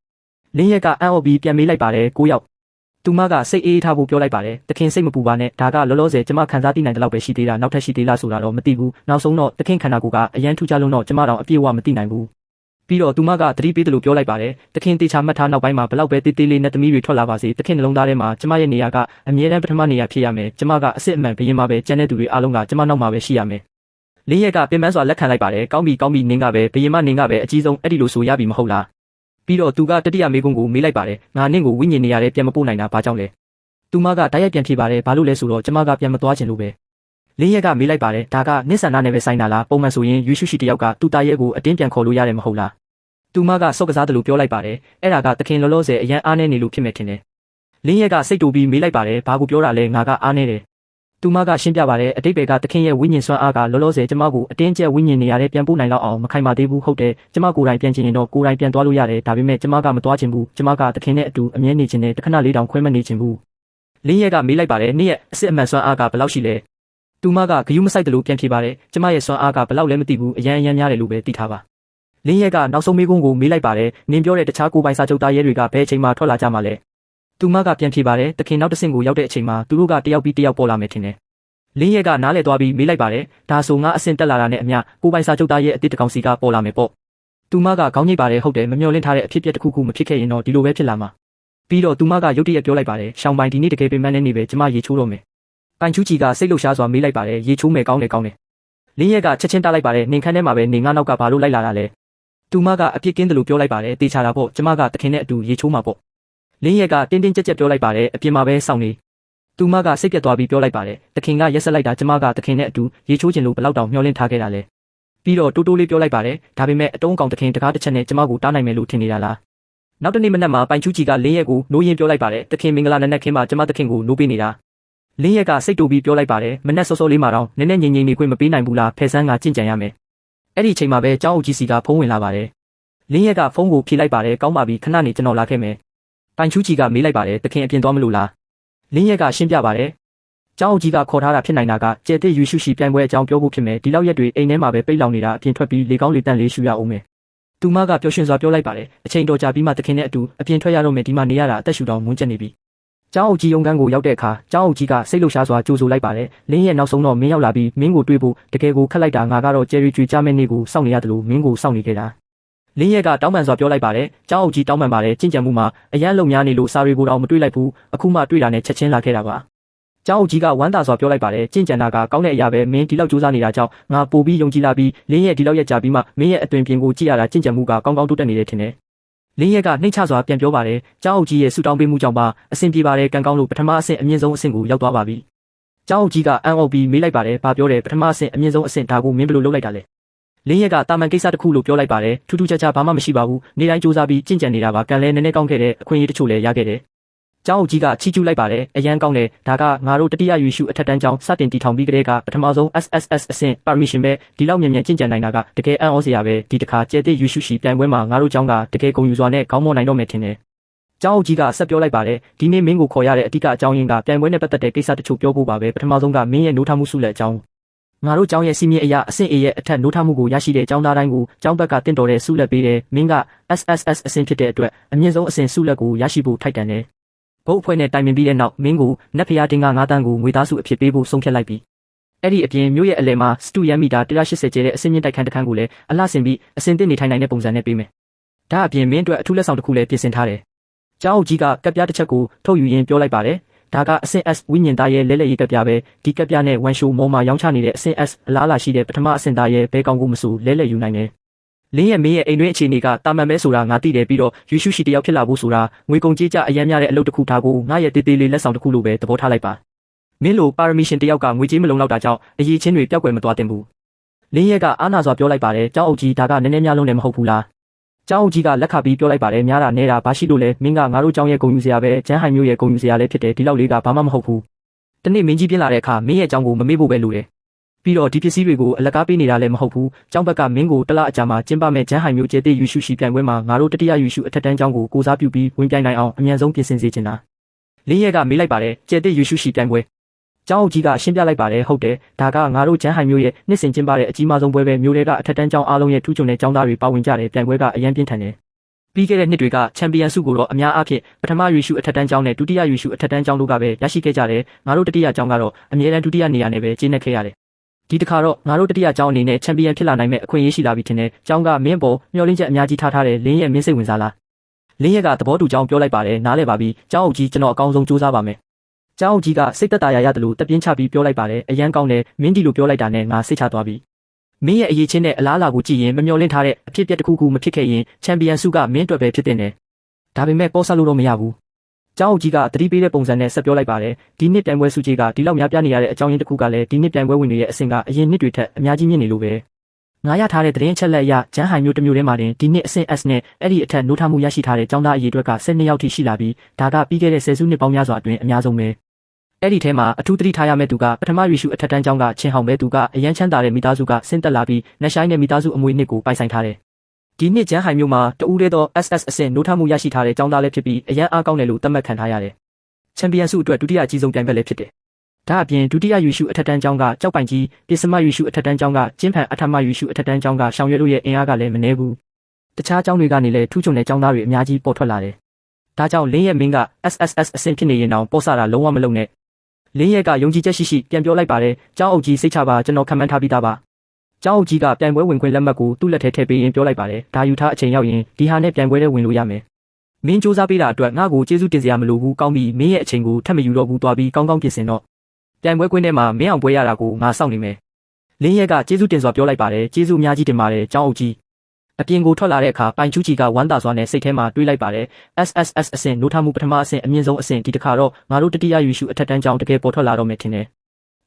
လင်းရက်ကအော်ပြီးပြန်မေးလိုက်ပါတယ်9ယောက်သူမကစိတ်အေးထားဖို့ပြောလိုက်ပါတယ်တခင်စိတ်မပူပါနဲ့ဒါကလောလောဆယ်ကျမခံစားသိနိုင်တဲ့လောက်ပဲရှိသေးတာနောက်ထပ်ရှိသေးလားဆိုတာတော့မသိဘူးနောက်ဆုံးတော့တခင်ခန္ဓာကိုယ်ကအရန်ထူးခြားလုံးတော့ကျမတော့အပြည့်အဝမသိနိုင်ဘူးပြီးတော့သူမကသတိပေးတယ်လို့ပြောလိုက်ပါတယ်တခင်တေချာမှတ်ထားနောက်ပိုင်းမှာဘလောက်ပဲတေးသေးလေးနဲ့သမီးတွေထွက်လာပါစေတခင်နှလုံးသားထဲမှာကျမရဲ့နေရာကအမြဲတမ်းပထမနေရာဖြစ်ရမယ်ကျမကအစ်စ်အမှန်ဘရင်မှာပဲကျန်တဲ့သူတွေအားလုံးကကျမနောက်မှာပဲရှိရမယ်လင်းရက်ကပင်ပန်းစွာလက်ခံလိုက်ပါတယ်ကောင်းပြီနင်းကပဲဘရင်မနင်းကပဲအကြီးဆုံးအဲ့ဒီလိုဆိုရပြီမဟုတ်လားပြီးတော့သူကတတိယမေးခွန်းကိုမေးလိုက်ပါတယ်ငါနင့်ကိုဝိညာဉ်နေရာထဲပြန်မပို့နိုင်တာဘာကြောင့်လဲသူမကတိုက်ရိုက်ပြန်ဖြေပါတယ်ဘာလို့လဲဆိုတော့ကျမကပြန်မသွားချင်လို့ပဲလင်းရက်ကမေးလိုက်ပါတယ်ဒါကနစ်ဆန္ဒနဲ့ပဲဆိုင်တာလားပုံမှန်ဆိုရင်ယူရှုရှိတယောက်ကသူ့တာရဲကိုအတင်းပြန်ခေါ်လို့ရတယ်မဟုတ်လားသူမကစော့ကစားတယ်လို့ပြောလိုက်ပါတယ်အဲ့ဒါကတခင်လောလောဆယ်အရန်အားနေနေလို့ဖြစ်မယ်ထင်တယ်လင်းရက်ကစိတ်တူပြီးမေးလိုက်ပါတယ်ဘာကိုပြောတာလဲငါကအားနေတယ်သူမကရှင်းပြပါတယ်အတိတ်ဘက်ကတခင်ရဲ့ဝိညာဉ်စွမ်းအားကလောလောဆယ်ကျမကိုအတင်းကျပ်ဝိညာဉ်နေရာထဲပြန်ပို့နိုင်တော့အောင်မခိုင်မာသေးဘူးဟုတ်တယ်ကျမကိုယ်တိုင်ပြန်ချင်ရင်တော့ကိုယ်တိုင်ပြန်သွားလို့ရတယ်ဒါပေမဲ့ကျမကမသွားချင်ဘူးကျမကတခင်နဲ့အတူအမြဲနေချင်တယ်တခဏလေးတောင်ခွဲမနေချင်ဘူးလင်းရက်ကမေးလိုက်ပါတယ်နေ့ရက်အစ်စ်အမှန်စွမ်းအားကဘယ်လောက်ရှိလဲသူမကဂယုမဆိုင်တယ်လို့ပြန်ဖြေပါတယ်ကျမရဲ့စွမ်းအားကဘယ်လောက်လဲမသိဘူးအရန်များတယ်လို့ပဲသိထားပါလင်းရက်ကနောက်ဆုံးမေးခွန်းကိုမေးလိုက်ပါတယ်နင်ပြောတဲ့တခြားကိုပိုင်စာချုပ်သားရဲတွေကဘယ်အချိန်မှထွက်လာကြမှာလဲသူမကပြန်ဖြေပါတယ်တခင်နောက်တစ်ဆင့်ကိုရောက်တဲ့အချိန်မှာသူတို့ကတယောက်ပြီးတယောက်ပေါ်လာမယ်ထင်တယ် လင်းရက်ကနားလဲသွားပြီးမေးလိုက်ပါတယ်ဒါဆိုငါအဆင့်တက်လာတာနဲ့အမျှကိုပိုင်စာချုပ်သားရဲ့အတစ်တကောင်စီကပေါ်လာမယ်ပေါ့သူမကခေါင်းညိတ်ပါတယ်ဟုတ်တယ်မမျှော်လင့်ထားတဲ့အဖြစ်အပျက်တစ်ခုခုမဖြစ်ခဲ့ရင်တော့ဒီလိုပဲဖြစ်လာမှာပြီးတော့သူမကရုတ်တရက်ပြောလိုက်ပါတယ်ရှောင်းပိုင်ဒီနေ့တကယ်ပင်ပန်းနေနေပဲကျမရေချိုးတော့မယ်ပိုင်ချူချီကစိတ်လှုပ်ရှားစွာမေးလိုက်ပါတယ်ရေချိုးမယ်ကောင်းတယ်လင်းရက်ကချက်ချင်းတားလိုက်ပါတယ်နေခန်းထဲမှာပဲနေငါနောက်ကဘာလို့လိုက်လာတာလဲသူမကအပြစ်ကင်းတယ်လို့ပြောလိုက်ပါတယ်တေချာတာပေါ့ကျမကတခင်နဲ့အတူရေချိုးမှာပေါ့လင်းရက်ကတင်းတင်းကြပ်ကြပ်ပြောလိုက်ပါတယ်အပြင်မှာပဲစောင့်နေသူမကစိတ်ပြတ်သွားပြီးပြောလိုက်ပါတယ်တခင်ကရက်ဆက်လိုက်တာကျမကတခင်နဲ့အတူရေချိုးခြင်းလို့ဘယ်လောက်တောင်မျှော်လင့်ထားခဲ့တာလဲပြီးတော့တိုးတိုးလေးပြောလိုက်ပါတယ်ဒါပေမဲ့အတုံးကောင်တခင်တကားတစ်ချက်နဲ့ကျမကိုတားနိုင်မယ်လို့ထင်နေတာလားနောက်တနေ့မနက်မှာပိုင်ချူချီကလင်းရက်ကိုနိုးရင်ပြောလိုက်ပါတယ်တခင်မင်္ဂလာနက်နက်ခင်းမှာကျမတခင်ကိုနိုးပေးနေတာလင်းရက်ကစိတ်တူပြီးပြောလိုက်ပါတယ်မနက်စောစောလေးမှာတော့နည်းနည်းငြိမ်ငြိမ်နေခွင့်မပေးနိုင်ဘူးလားဖယ်ဆန်းကကြင့်ကြံရမယ်အဲ့ဒီချိန်မှာပဲကျောင်းအုပ်ကြီးစီကဖုန်းဝင်လာပါတယ်လင်းရက်ကဖုန်းကိုဖြေလိုက်ပါတယ်ကောင်းပါပြီခဏနေကျွန်တော်လာခဲ့မယ်ပိုင်ချူချီကမေးလိုက်ပါတယ်တခင်အပြင်သွားမလို့လားလင်းရက်ကရှင်းပြပါတယ်ကျောင်းအုပ်ကြီးကခေါ်ထားတာဖြစ်နိုင်တာကကျဲတဲ့ယူရှုရှိပြိုင်ပွဲအကြောင်းပြောဖို့ဖြစ်မယ်ဒီလောက်ရက်တွေအိမ်ထဲမှာပဲပိတ်လောင်နေတာအပြင်ထွက်ပြီးလေကောင်းလေတန့်လေးရှူရအောင်မယ်သူမကပျော်ရွှင်စွာပြောလိုက်ပါတယ်အချိန်တော်ကြာပြီးမှတခင်နဲ့အတူအပြင်ထွက်ရတော့မယ်ဒီမှာနေရတာအသက်ရှူတောင်ငွန်းကျက်နေပြီကျောင်းအုပ်ကြီးရုံးခန်းကိုရောက်တဲ့အခါကျောင်းအုပ်ကြီးကစိတ်လှုပ်ရှားစွာကြိုဆိုလိုက်ပါတယ်လင်းရဲ့နောက်ဆုံးတော့မင်းရောက်လာပြီးမင်းကိုတွေ့ဖို့တကယ်ကိုခက်လိုက်တာငါကတော့ကျယ်ရီကျွေကြမဲ့နေ့ကိုစောင့်နေရတယ်လို့မင်းကိုစောင့်နေခဲ့တာလင်းရက်ကတောင်းပန်စွာပြောလိုက်ပါတယ်ကျောင်းအုပ်ကြီးတောင်းပန်ပါတယ်ကြင်ကြံမှုမှာအရန်လုံများနေလို့စာတွေကိုတော့မတွေ့လိုက်ဘူးအခုမှတွေ့တာနဲ့ချက်ချင်းလာခဲ့တာပါကျောင်းအုပ်ကြီးကဝမ်းသာစွာပြောလိုက်ပါတယ်ကြင်ကြံတာကကောင်းတဲ့အရာပဲမင်းဒီလောက်ကြိုးစားနေတာကြောင့်ငါပို့ပြီးယုံကြည်လာပြီးလင်းရဲ့ဒီလောက်ရက်ကြာပြီးမှမင်းရဲ့အသွင်ပြင်ကိုကြည့်ရတာကြင်ကြံမှုကကောင်းကောင်းတိုးတက်နေတယ်ထင်တယ်လင်းရက်ကနှိမ့်ချစွာပြန်ပြောပါတယ်ကျောင်းအုပ်ကြီးရဲ့ဆူတောင်းပေးမှုကြောင့်ပါအဆင်ပြေပါတယ်ကံကောင်းလို့ပထမအဆင့်အမြင့်ဆုံးအဆင့်ကိုရောက်သွားပါပြီကျောင်းအုပ်ကြီးကအံ့ဩပြီးမေးလိုက်ပါတယ်ဘာပြောတယ်ပထမအဆင့်အမြင့်ဆုံးအဆင့်ဒါကိုမင်းဘယ်လိုလုပ်လိုက်တာလဲလင်းရက်ကတာမန်ကိစ္စတစ်ခုလို့ပြောလိုက်ပါတယ်ထူးထူးခြားခြားဘာမှမရှိပါဘူးနေ့တိုင်းစူးစမ်းပြီးကြင်ကြံနေတာပါကံလဲနည်းနည်းကောင်းခဲ့တဲ့အခွင့်အရေးတချို့လည်းရခဲ့တယ်ကျောင်းအုပ်ကြီးကချီးကျူးလိုက်ပါတယ်အရန်ကောင်းတယ်ဒါကငါတို့တတိယယူရှုအထက်တန်းကျောင်းစတင်တည်ထောင်ပြီးကတည်းကပထမဆုံး SSS အဆင့် permission ပဲဒီလောက်မြန်မြန်ကြင်ကြံနိုင်တာကတကယ်အံ့ဩစရာပဲဒီတစ်ခါကျဲတဲ့ယူရှုရှိပြိုင်ပွဲမှာငါတို့ကျောင်းကတကယ်ဂုဏ်ယူစွာနဲ့ခေါင်းမောနိုင်တော့မယ်ထင်တယ်ကျောင်းအုပ်ကြီးကဆက်ပြောလိုက်ပါတယ်ဒီနေ့မင်းကိုခေါ်ရတဲ့အဓိကအကြောင်းရင်းကပြိုင်ပွဲနဲ့ပတ်သက်တဲ့ကိစ္စတချို့ပြောဖို့ပါပဲပထမဆုံးကမင်းရဲ့နိုးထမှုစုလက်အကြောင်းငါတို့ကျောင်းရဲ့စီမင်းအရာအဆင့် A ရဲ့အထက်နိုးထမှုကိုရရှိတဲ့ကျောင်းသားတိုင်းကိုကျောင်းဘက်ကတင့်တော်တဲ့စုလက်ပေးတယ်မင်းက SSS အဆင့်ဖြစ်တဲ့အတွက်အမြင့်ဆုံးအဆင့်စုလက်ကိုရရှိဖို့ထိုက်တန်တယ်ဘုတ်အဖွဲ့နဲ့တိုင်ပင်ပြီးတဲ့နောက်မင်းကိုနက်ဖျားတင်က9တန်းကိုငွေသားစုအဖြစ်ပေးဖို့ဆုံးဖြတ်လိုက်ပြီအဲ့ဒီအပြင်မြို့ရဲ့အလယ်မှာစတူယန်မီတာ180ကျဲတဲ့အဆင့်မြင့်တိုက်ခန်းတစ်ခန်းကိုလည်းအလှဆင်ပြီးအဆင့်တင်နေထိုင်နိုင်တဲ့ပုံစံနဲ့ပေးမယ်ဒါအပြင်မင်းအတွက်အထူးလက်ဆောင်တစ်ခုလည်းပြင်ဆင်ထားတယ်ကျောင်းအုပ်ကြီးကကပ်ပြားတစ်ချက်ကိုထုတ်ယူရင်းပြောလိုက်ပါတယ်ဒါကအဆင့် S ဝိညာဉ်သားရဲ့လဲလှယ်ရေးကပ်ပြားပဲဒီကပ်ပြားနဲ့ဝန်ရှိုးမော်မှာရောင်းချနေတဲ့အဆင့် S အလားအလာရှိတဲ့ပထမအဆင့်သားရဲ့ဘဲကောင်းကိုမဆိုလဲလှယ်ယူနိုင်တယ်လင်းရဲ့မင်းရဲ့အိမ်တွင်းအခြေအနေကတာမန်ပဲဆိုတာငါသိတယ်ပြီးတော့ယူရှုရှိတယောက်ဖြစ်လာဖို့ဆိုတာငွေကုန်ကြေးကြအရန်များတဲ့အလုပ်တစ်ခုထားကိုငါရဲ့တေးသေးလေးလက်ဆောင်တစ်ခုလိုပဲသဘောထားလိုက်ပါမင်းလိုပါရမီရှင်တယောက်ကငွေကြေးမလုံလောက်တာကြောင့်အရေးချင်းတွေပျောက်ကွယ်မသွားသင့်ဘူးလင်းရဲ့ကအာနာစွာပြောလိုက်ပါတယ်ကျောင်းအုပ်ကြီးဒါကနည်းနည်းများလုံးလည်းမဟုတ်ဘူးလားကျောင်းအုပ်ကြီးကလက်ခပြီးပြောလိုက်ပါတယ်များတာနဲတာဘာရှိလို့လဲမင်းကငါတို့ကျောင်းရဲ့ဂုဏ်ယူစရာပဲကျန်းဟိုင်မျိုးရဲ့ဂုဏ်ယူစရာလည်းဖြစ်တယ်ဒီလောက်လေးကဘာမှမဟုတ်ဘူးတနေ့မင်းကြီးပြင်းလာတဲ့အခါမင်းရဲ့ကျောင်းကိုမမေ့ဖို့ပဲလိုတယ်ပြီးတော့ဒီပစ္စည်းတွေကိုအလကားပေးနေတာလည်းမဟုတ်ဘူးကျောင်းဘက်ကမင်းကိုတလအကြာမှာကျင်းပမဲ့ကျန်းဟိုင်မျိုးကျဲတဲ့ယူရှုရှိပြိုင်ပွဲမှာငါတို့တတိယယူရှုအထက်တန်းကျောင်းကိုကိုစားပြုပြီးဝင်ပြိုင်နိုင်အောင်အမြန်ဆုံးပြင်ဆင်စေချင်တာလင်းရက်ကမေးလိုက်ပါတယ်ကျဲတဲ့ယူရှုရှိပြိုင်ပွဲကျောင်းအုပ်ကြီးကရှင်းပြလိုက်ပါတယ်ဟုတ်တယ်ဒါကငါတို့ကျန်းဟိုင်မျိုးရဲ့နှစ်စဉ်ကျင်းပတဲ့အကြီးမားဆုံးပွဲပဲမျိုးတွေကအထက်တန်းကျောင်းအားလုံးရဲ့ထူးချွန်တဲ့ကျောင်းသားတွေပါဝင်ကြတယ်ပြိုင်ပွဲကအရန်ပြင်းထန်တယ်ပြီးခဲ့တဲ့နှစ်တွေကချန်ပီယံဆုကိုတော့အများအားဖြင့်ပထမယူရှုအထက်တန်းကျောင်းနဲ့ဒုတိယယူရှုအထက်တန်းကျောင်းတို့ကပဲရရှိခဲ့ကြတယ်ငါတို့တတိယကျောင်းကတော့အမြဲတမ်းဒုတိယနေရာနဲ့ပဲကျင်းနေခဲ့ရတယ်ဒီတစ်ခါတော့ငါတို့တတိယကျောင်းအနေနဲ့ချန်ပီယံဖြစ်လာနိုင်မဲ့အခွင့်အရေးရှိလာပြီထင်တယ်ကျောင်းကမင်းပေါ်မျှော်လင့်ချက်အများကြီးထားတယ်လင်းရဲ့မင်းစိတ်ဝင်စားလားလင်းရဲ့ကသဘောတူကျောင်းပြောလိုက်ပါတယ်နားလည်ပါပြီကျောင်းအုပ်ကြီးကျွန်တော်အကောင်းဆုံးစူးစမ်းပါမယ်ကျောင်းအုပ်ကြီးကစိတ်သက်သာရရတယ်လို့တပြင်းချပြီးပြောလိုက်ပါတယ်အရန်ကောင်းတယ်မင်းဒီလိုပြောလိုက်တာနဲ့ငါစိတ်ချသွားပြီမင်းရဲ့အရေးချင်းနဲ့အလားအလာကိုကြည့်ရင်မမျှော်လင့်ထားတဲ့အဖြစ်အပျက်တစ်ခုခုမဖြစ်ခဲ့ရင်ချန်ပီယံဆုကမင်းအတွက်ပဲဖြစ်တဲ့နယ်ဒါပေမဲ့ပေါ်ဆလို့တော့မရဘူးကျောင်းအုပ်ကြီးကသတိပေးတဲ့ပုံစံနဲ့ဆက်ပြောလိုက်ပါတယ်ဒီနှစ်ပြိုင်ပွဲစုကြီးကဒီလောက်များပြနေရတဲ့အကြောင်းရင်းတစ်ခုကလည်းဒီနှစ်ပြိုင်ပွဲဝင်တွေရဲ့အဆင့်ကအရင်နှစ်တွေထက်အများကြီးမြင့်နေလို့ပဲငါရထားတဲ့သတင်းအချက်လက်အရကျန်းဟိုင်မျိုးတစ်မျိုးထဲမှာတင်ဒီနှစ်အဆင့် S နဲ့အဲ့ဒီအထက်နိုးထမှုရရှိထားတဲ့ကျောင်းသားအရေအတွက်က12ယောက်ထိရှိလာပြီးဒါကပြီးခဲ့တဲ့10စုနှစ်ပေါင်းများစွာအတွင်းအများဆုံးပဲအဲ့ဒီထဲမှာအထူးသတိထားရမယ့်သူကပထမရွေးရှုအထက်တန်းကျောင်းကချင်းဟောင်ပဲသူကအရန်ချမ်းသာတဲ့မိသားစုကဆင်းသက်လာပြီးနက်ရှိုင်းတဲ့မိသားစုအမွေနှစ်ကိုပိုင်ဆိုင်ထားတယ်ဒီနှစ်ကျန်းဟိုင်မျိုးမှာတဦးတည်းသော SS အဆင့်နိုးထမှုရရှိထားတဲ့ကျောင်းသားလည်းဖြစ်ပြီးအရန်အားကောင်းတယ်လို့သတ်မှတ်ခံထားရတယ်ချန်ပီယံဆုအတွက်ဒုတိယအကြီးဆုံးပြိုင်ပွဲလည်းဖြစ်တယ်ဒါအပြင်ဒုတိယရွေးရှုအထက်တန်းကျောင်းကကြောက်ပိုင်ကြီးပစ္စမရွေးရှုအထက်တန်းကျောင်းကကျင်းဖန်အထမရွေးရှုအထက်တန်းကျောင်းကရှောင်ရွက်တို့ရဲ့အင်အားကလည်းမနည်းဘူးတခြားကျောင်းတွေကနေလည်းထူးချွန်တဲ့ကျောင်းသားတွေအများကြီးပေါ်ထွက်လာတယ်ဒါကြောင့်လင်းရဲ့မင်းက SSS အဆင့်ဖြစ်နေရင်တောင်ပေါ်ဆတာလုံးဝမလုံနဲ့ လင်းရက်ကယုံကြည်ချက်ရှိရှိပြန်ပြောလိုက်ပါတယ်။ကျောင်းအုပ်ကြီးစိတ်ချပါကျွန်တော်ခံမှန်းထားပြီးသားပါ။ကျောင်းအုပ်ကြီးကပြိုင်ပွဲဝင်ခွင့်လက်မှတ်ကိုသူ့လက်ထဲထည့်ပေးရင်ပြောလိုက်ပါတယ်။ဒါယူထားအချိန်ရောက်ရင်ဒီဟာနဲ့ပြိုင်ပွဲထဲဝင်လို့ရမယ်။မင်းစူးစမ်းပေးတာအတွက်ငါ့ကိုကျေးဇူးတင်စရာမလိုဘူးကောင်းပြီမင်းရဲ့အချိန်ကိုထပ်မယူတော့ဘူးသွားပြီးကောင်းကောင်းပြင်ဆင်တော့ပြိုင်ပွဲကွင်းထဲမှာမင်းအောင်ပွဲရတာကိုငါစောင့်နေမယ်။လင်းရက်ကကျေးဇူးတင်စွာပြောလိုက်ပါတယ်ကျေးဇူးအများကြီးတင်ပါတယ်ကျောင်းအုပ်ကြီးအပြင်ကိုထွက်လာတဲ့အခါပိုင်ချူချီကဝမ်းသာစွာနဲ့စိတ်ထဲမှာတွေးလိုက်ပါတယ် SSS အဆင့်နိုးထမှုပထမအဆင့်အမြင့်ဆုံးအဆင့်ဒီတစ်ခါတော့ငါတို့တတိယယူရှုအထက်တန်းကျောင်းတကယ်ပေါ်ထွက်လာတော့မယ်ထင်တယ်